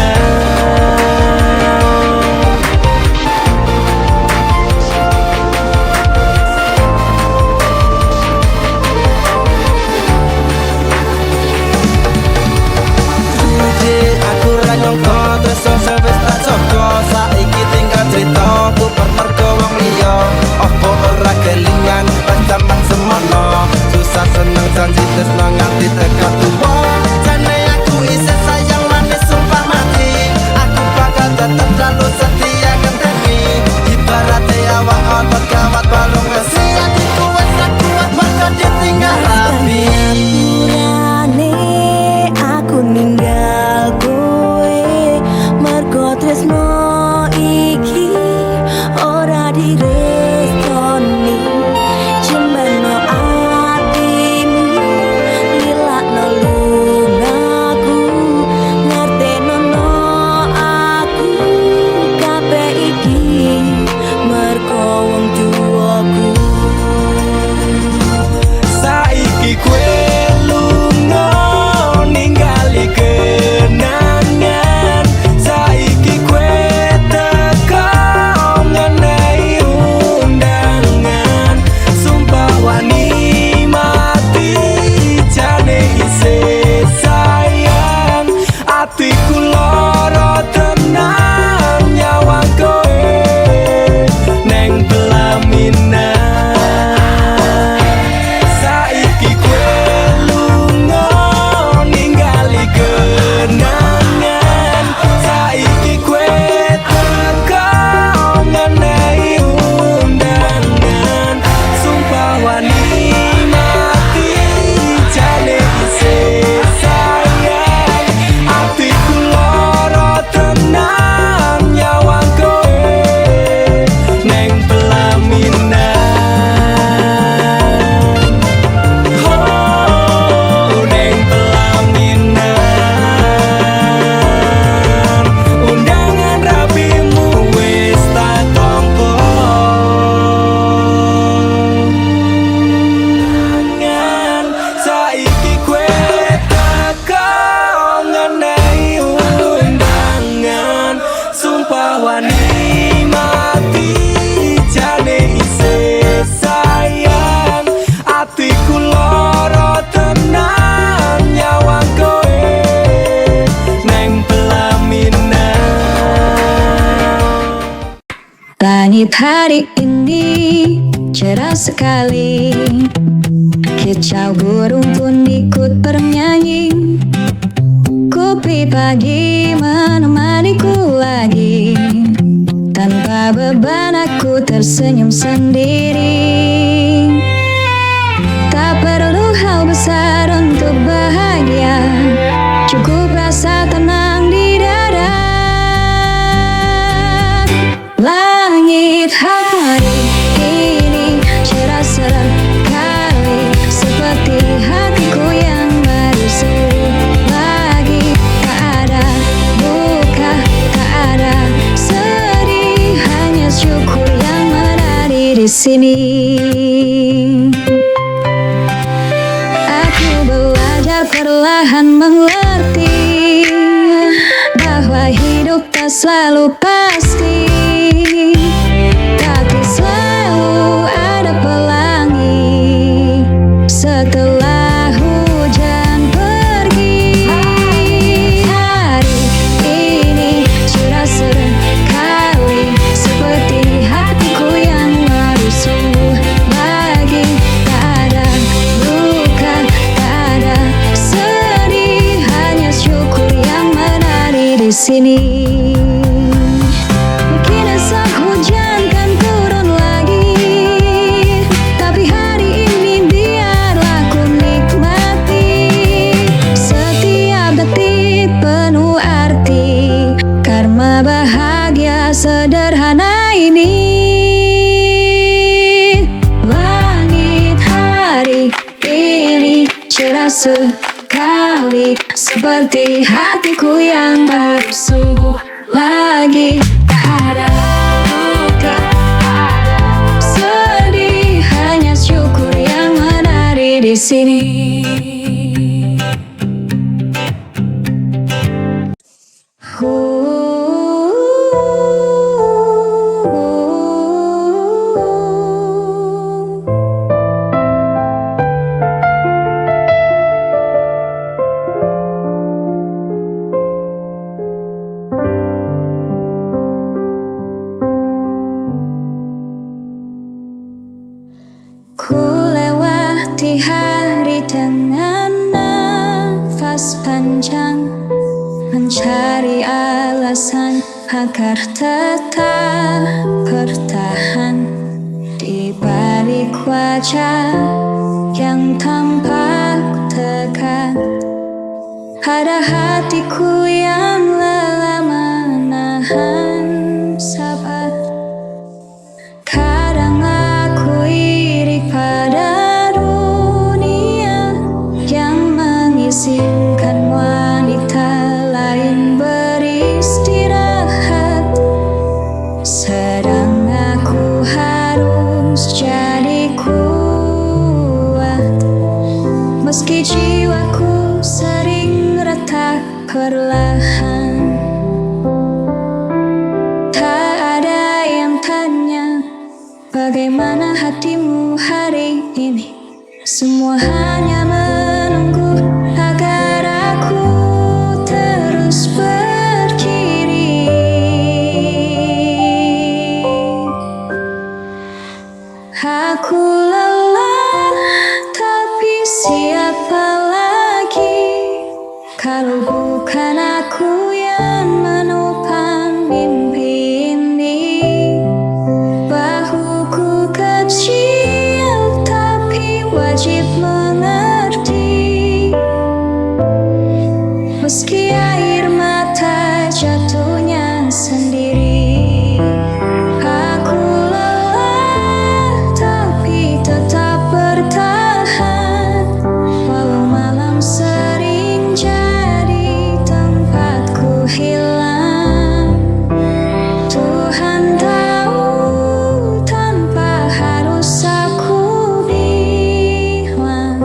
Aku ra nyangka tresno sewis tak jaga saiki tinggal critaku permergo wong liya apa ora kelingan pas jaman semono susah seneng janji tresno nganti tekan tuwa jane aku isih sayang manis sumpah mati aku bakal tetep selalu setia ngenteni ibarate awak otot kawat balung wesi atiku wis ra kuat bakal ditinggal rapi Apurane aku ninggal kowe mergo tresno iki ora direstoni jembeno atimu lilakno lungaku ngertenono aku kabeh iki mergo wong tuaku saiki kowe lunga ningali kenangan saiki kowe teko ngenehi undangan sumpah wani mati jane isih sayang atiku lara tenan nyawang kowe neng pelaminan saiki kowe lunga ningali kenangan saiki kowe teko ngenehi undangan sumpah wani mati jane isih sayang atiku lara tenan nyawang kowe neng pelaminan neng pelaminan undangan rapimu wis tak tampa tangan saiki kowe teko ngenehi undangan sumpah wani mati jane isih sayang atiku lara tenan nyawang kowe neng pelaminan Langit hari ini cerah sekali, kicau burung pun ikut bernyanyi. Kopi pagi menemaniku lagi, tanpa beban aku tersenyum sendiri. Tak perlu hal besar untuk bahagia, cukup rasa tenang di dada. Langit hari ini cerah sekali, seperti hatiku yang baru lagi. Tak ada duka, tak ada sedih, hanya syukur yang menari di sini. Aku belajar perlahan mengerti selalu pasti, tapi selalu ada pelangi setelah hujan pergi. Hari ini cerah sekali, seperti hatiku yang merusuh lagi. Tak ada luka, tak ada sedih, hanya syukur yang menari di sini. Mungkin esok hujan kan turun lagi, tapi hari ini biarlah ku nikmati setiap detik penuh arti, karma bahagia sederhana ini. Langit hari ini cerah sekali, seperti hatiku yang bersungguh lagi. Tak ada luka, tak ada sedih, hanya syukur yang menari di sini. Ku lewati hari dengan nafas panjang, mencari alasan agar tetap bertahan di balik wajah yang tampak tegang. Ada hatiku yang lelah menahan sabar. Kadang aku iri pada dunia yang mengizinkan wanita lain beristirahat, sedang aku harus jadi kuat. Meski jiwaku sering retak perlahan, tak ada yang tanya bagaimana hatimu hari ini. Semua hanya menunggu agar aku terus berdiri. Aku lelah, tapi siapa lagi kalau bukan aku yang menopang mimpi ini. Bahuku kecil, tapi wajib mengerti. Meski air mata jatuhnya sendiri. Aku lelah, tapi tetap bertahan, walau malam sering jadi tempatku hilang. Tuhan tahu tanpa harus aku bilang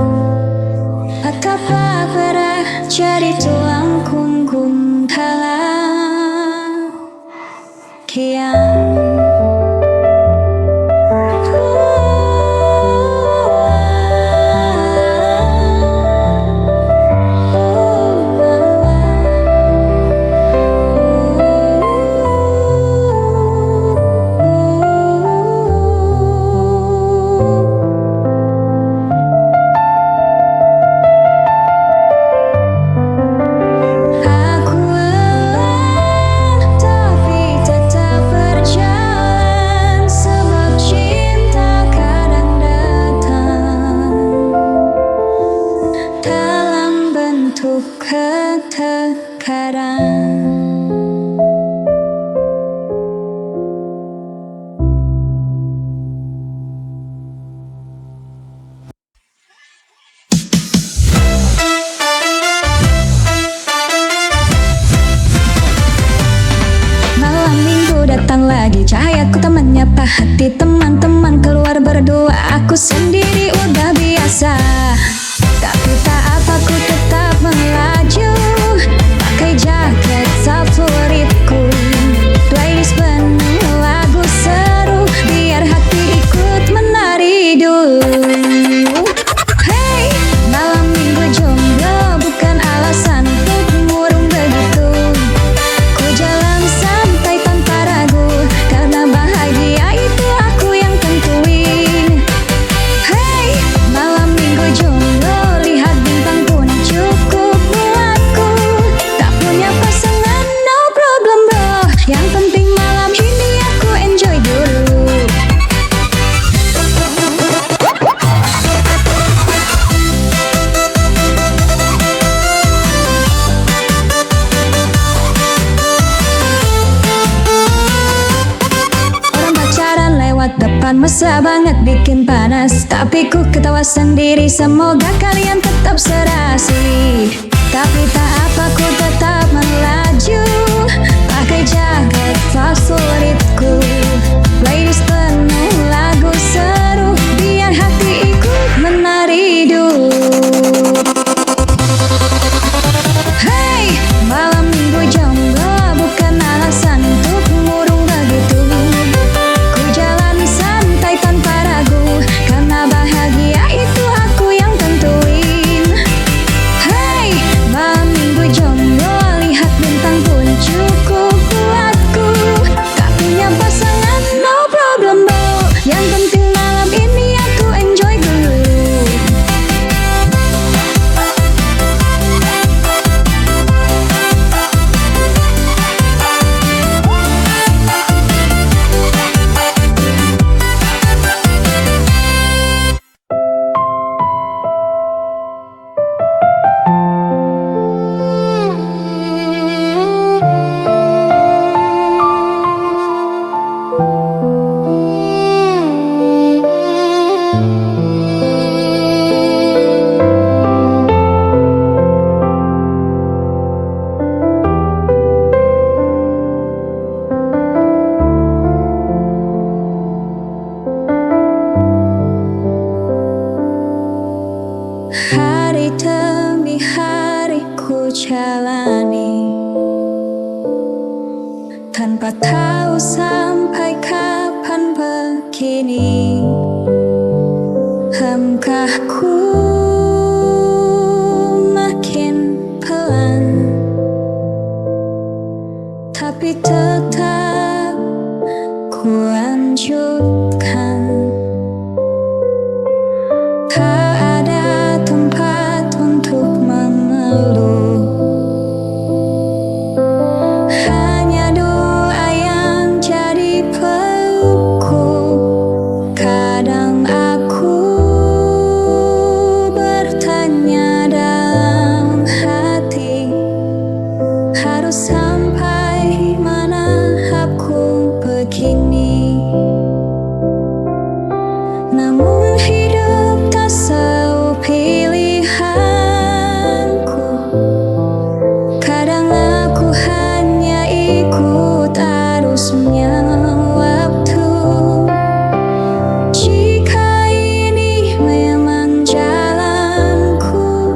betapa berat jadi tulang punggung dalam kian. Aku lelah, tapi tetap berjalan, sebab cinta kadang datang dalam bentuk ketegaran. Malam minggu datang lagi, cahayaku tak menyapa hati. Teman-teman keluar berdua, aku sendiri udah biasa. Tapi tak apa, ku tetap melaju, pakai jaket favoritku. dulu. Hey, malam minggu jomblo bukan alasan untuk murung begitu. Ku jalan santai tanpa ragu, karena bahagia itu aku yang tentuin. Hey, malam minggu jomblo, lihat bintang pun cukup buatku. Tak punya pasangan, no problem bro. Yang penting malam ini aku enjoy dulu. Orang pacaran lewat depan mesra banget bikin panas, tapi ku ketawa sendiri. Semoga kalian tetap serasi. Tapi tak apa, ku tetap melaju pakai jaket favoritku. Playlist penuh lagu seru, biar hati ikut menari dulu. Hey, malam minggu jomblo bukan alasan untuk murung begitu. Ku jalan santai tanpa ragu, karena bahagia itu aku yang tentuin. Hey, malam minggu jomblo, lihat bintang pun cukup buatku. Tak punya pasangan, no problem bro. Yang penting malam ini aku enjoy dulu. Hari demi hari ku jalani, tanpa tahu sampai kapan begini. Langkahku makin pelan, tapi tetap ku lanjutkan. Tak ada tempat untuk mengeluh, hanya doa yang jadi pelukku. Kadang aku bertanya dalam hati, harus sampai mana aku begini. Namun hidup tak selalu pilihanku. Kadang aku hanya ikut arusnya waktu. Jika ini memang jalanku,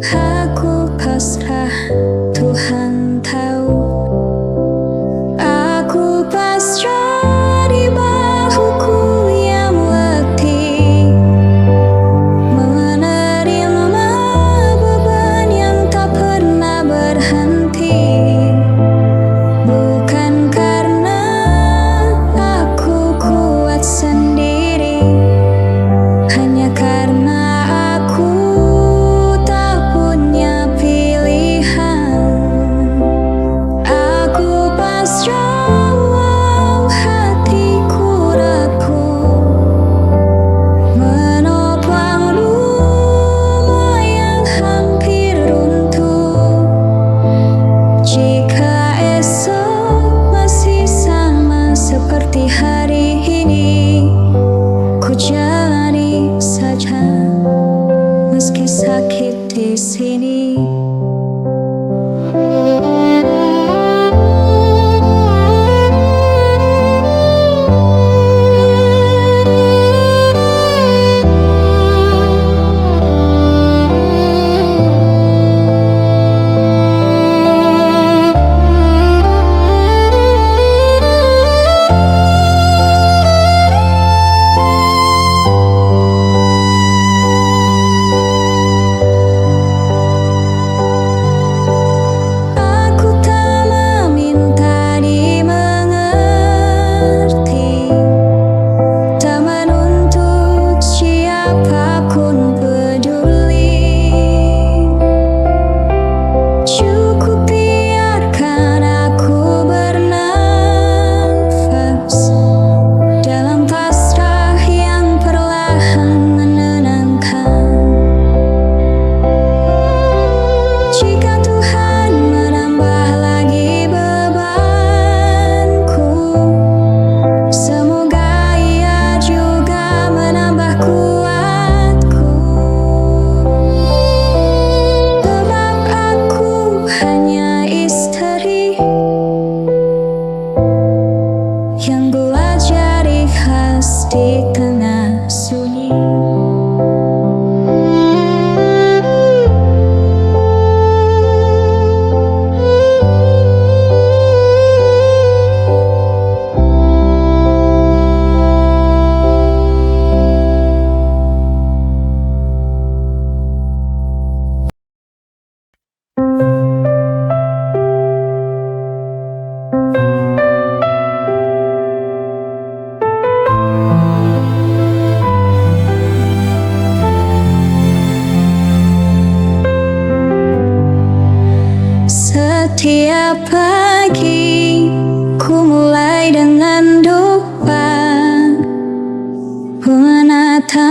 aku pasrah, Tuhan tahu. Aku pasrah di bahuku yang letih.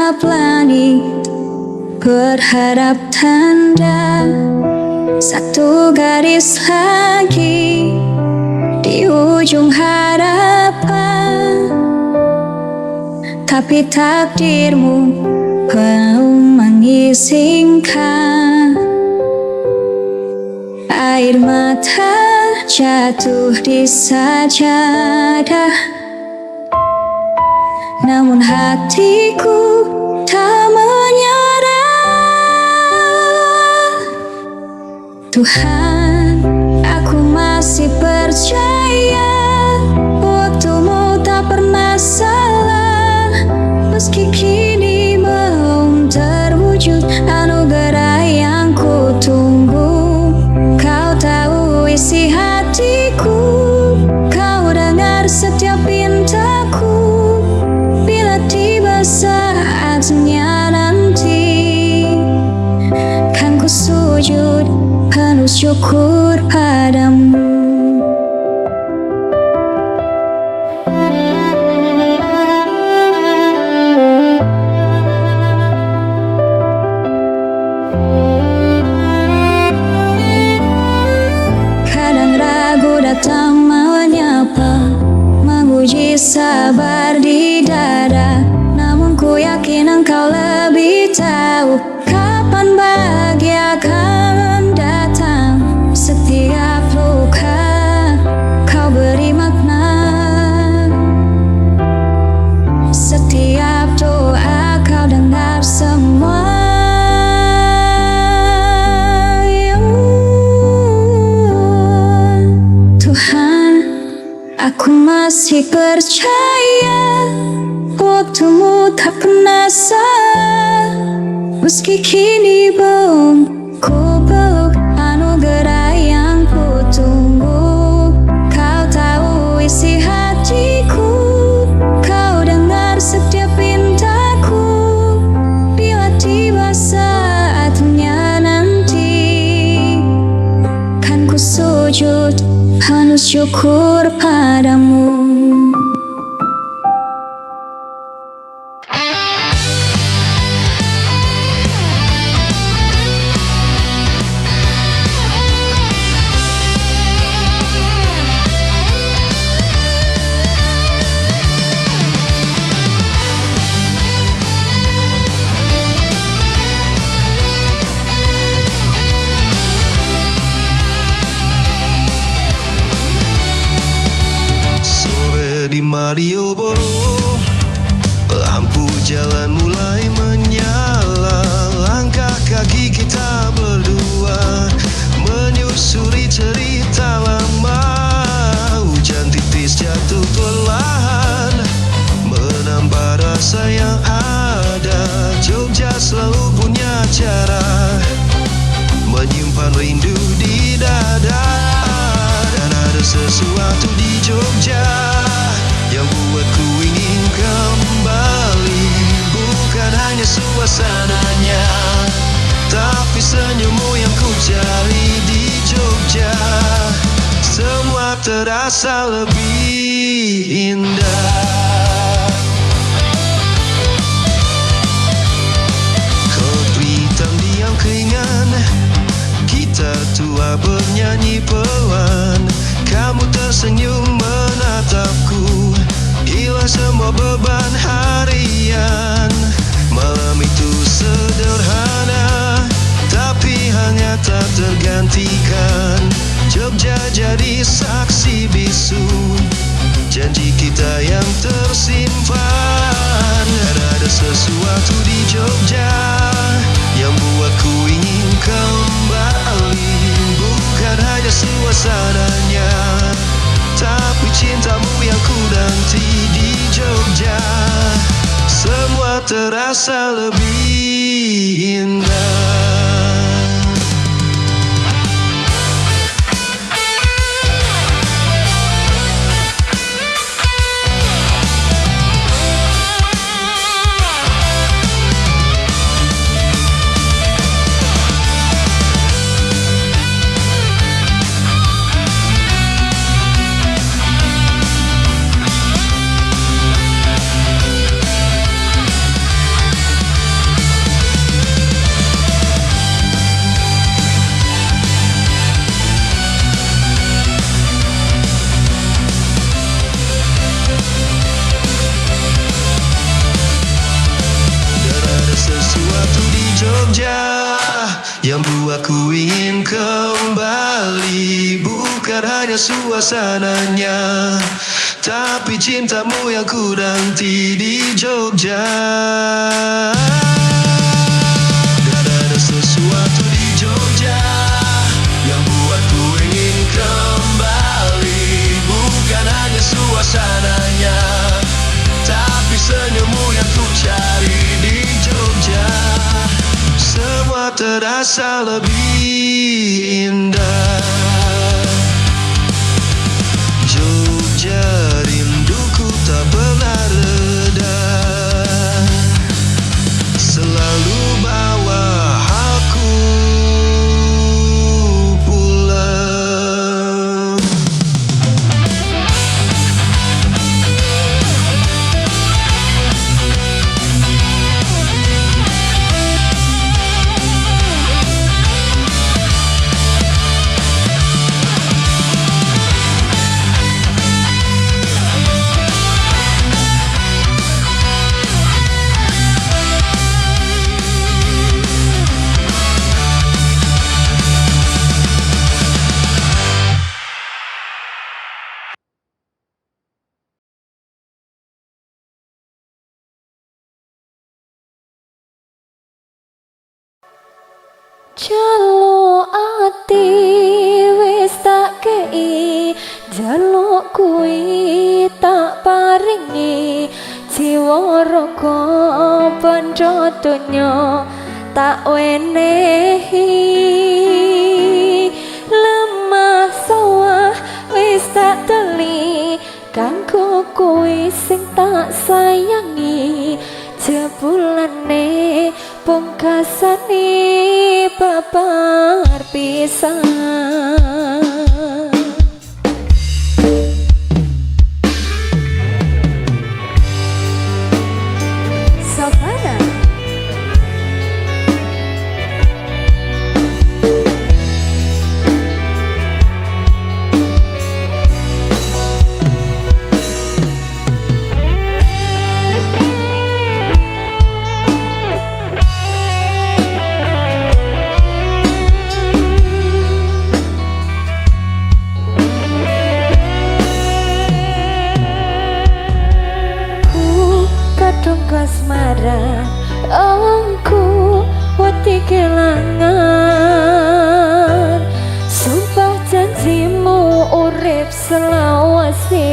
gelap langit, berharap tanda satu garis lagi di ujung harapan. Tapi takdirmu belum mengizinkan. Air mata jatuh di sajadah, namun hatiku tak menyerah. Tuhan, aku masih percaya waktumu tak pernah salah. Meski kini belum terwujud anugerah yang ku tunggu. Kau tahu isi hatiku, kau dengar setiap pintaku. Bila tiba saatnya nanti, kan ku sujud penuh syukur padamu. Datang menyapa, menguji sabar di dada. Namun ku yakin engkau lebih tahu kapan bahagia akan datang. Setiap luka kau beri makna, setiap doa kau dengar semua. Aku masih percaya waktumu tak pernah salah. Meski kini belum ku peluk anugerah yang ku tunggu. Kau tahu isi hatiku, kau dengar setiap pintaku. Bila tiba saatnya nanti, kan ku sujud penuh syukur padamu. Di Malioboro, lampu jalan mulai menyala. Langkah kaki kita berdua menyusuri cerita lama. Hujan tipis jatuh perlahan, menambah rasa yang ada. Jogja selalu punya cara menyimpan rindu di dada. Dan ada sesuatu di Jogja yang buatku ingin kembali. Bukan hanya suasananya, tapi senyummu yang ku cari di Jogja. Semua terasa lebih indah. Kopi hitam diam keringan, kita tua bernyanyi pelan. Kamu tersenyum menatapku, hilang semua beban harian. Malam itu sederhana, tapi hangat tak tergantikan. Jogja jadi saksi bisu janji kita yang tersimpan. Dan ada sesuatu di Jogja yang buatku ingin kembali. Bukan hanya suasananya, tapi cintamu yang ku nanti di Jogja. Semua terasa lebih indah. yang buatku ingin kembali. Bukan hanya suasananya, tapi cintamu yang ku nanti di Jogja. Dan ada sesuatu di Jogja yang buatku ingin kembali. Bukan hanya suasananya, tapi senyummu yang ku cari di Jogja. Semua terasa lebih indah. Jogja, rinduku tak pernah reda, selalu bawa aku pulang. Jaluk ati wis tak kei, jaluk kuwi tak paringi, jiwa raga bandha donya tak wenehi. Lemah sawah wis tak teli, kanggo kuwi sing tak sayangi, jebulane pungkasane babar pisan. Savana kasmaran, aku wedi kelangan, sumpah janjimu urip selawase,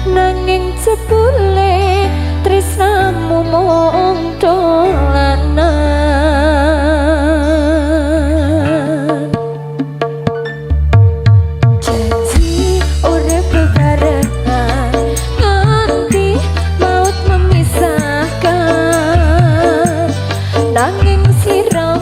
nanging jebule tresnamu mung dolanan. Janji urip bebarengan nganti maut memisahkan, nanging sira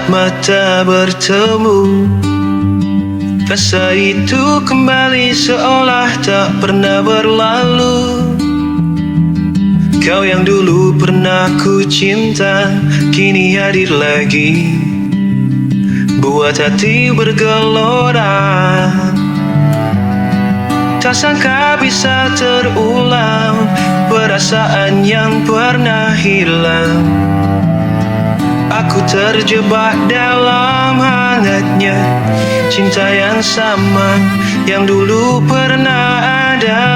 saat mata bertemu. Rasa itu kembali seolah tak pernah berlalu. Kau yang dulu pernah ku cinta kini hadir lagi, buat hati bergelora. Tak sangka bisa terulang perasaan yang pernah hilang. Aku terjebak dalam hangatnya cinta yang sama yang dulu pernah ada.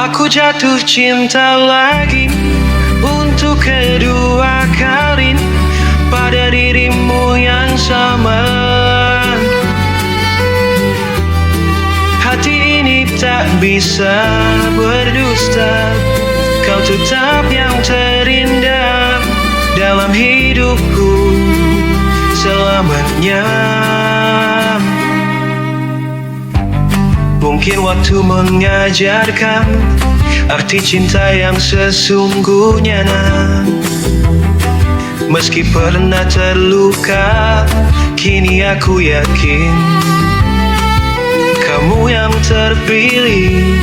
Aku jatuh cinta lagi untuk kedua kali pada dirimu yang sama. Hati ini tak bisa berdusta, kau tetap yang terindah dalam hidupku selamanya. Mungkin waktu mengajarkan arti cinta yang sesungguhnya, nah. Meski pernah terluka, kini aku yakin kamu yang terpilih.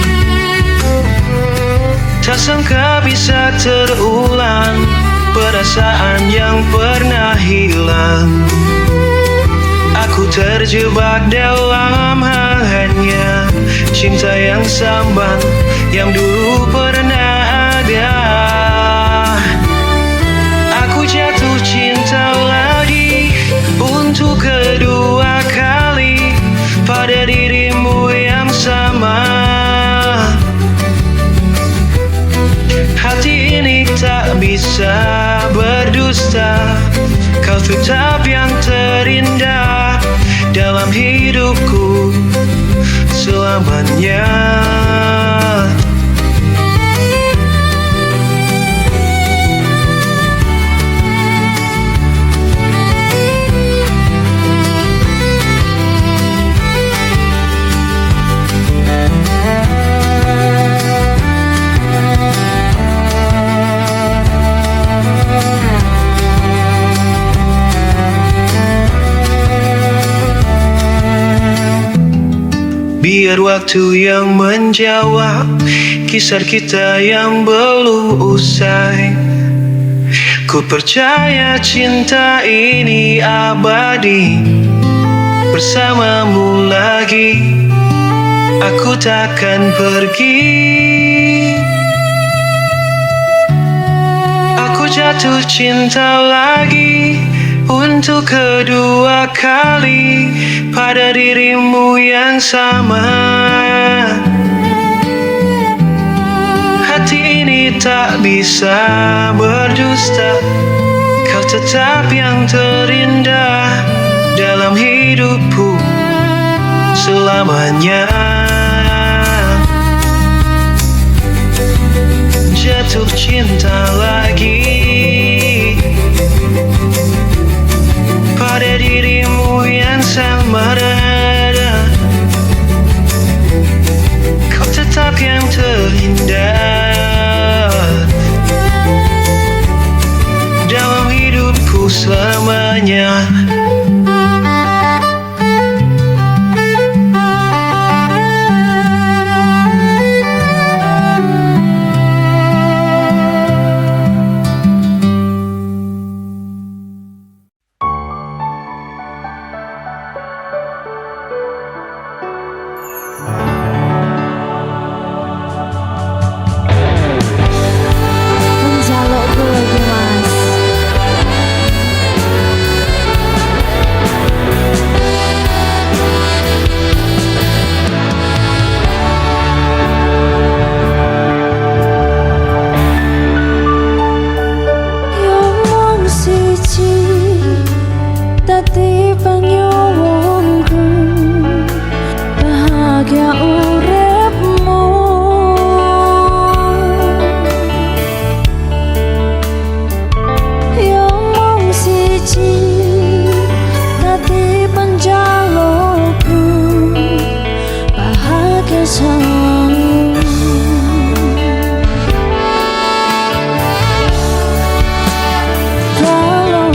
Tak sangka bisa terulang perasaan yang pernah hilang. Aku terjebak dalam hangatnya cinta yang sama yang dulu pernah ada. Aku jatuh cinta lagi untuk kedua kali pada dirimu yang sama. Hati ini tak bisa berdusta, kau tetap yang terindah dalam hidupku selamanya. Biar waktu yang menjawab kisah kita yang belum usai. Ku percaya cinta ini abadi, bersamamu lagi aku takkan pergi. Aku jatuh cinta lagi untuk kedua kali pada dirimu yang sama. Hati ini tak bisa berdusta, kau tetap yang terindah dalam hidupku selamanya. Jatuh cinta lagi pada dirimu yang sama, kau tetap yang terindah dalam hidupku selamanya. Menjalukku lagi mas. Yomong siji dadi panyuwunku, bahagia uripmu. Yomong siji dadi penjalukku, bahagia selalu. Walau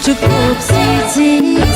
Cukup siji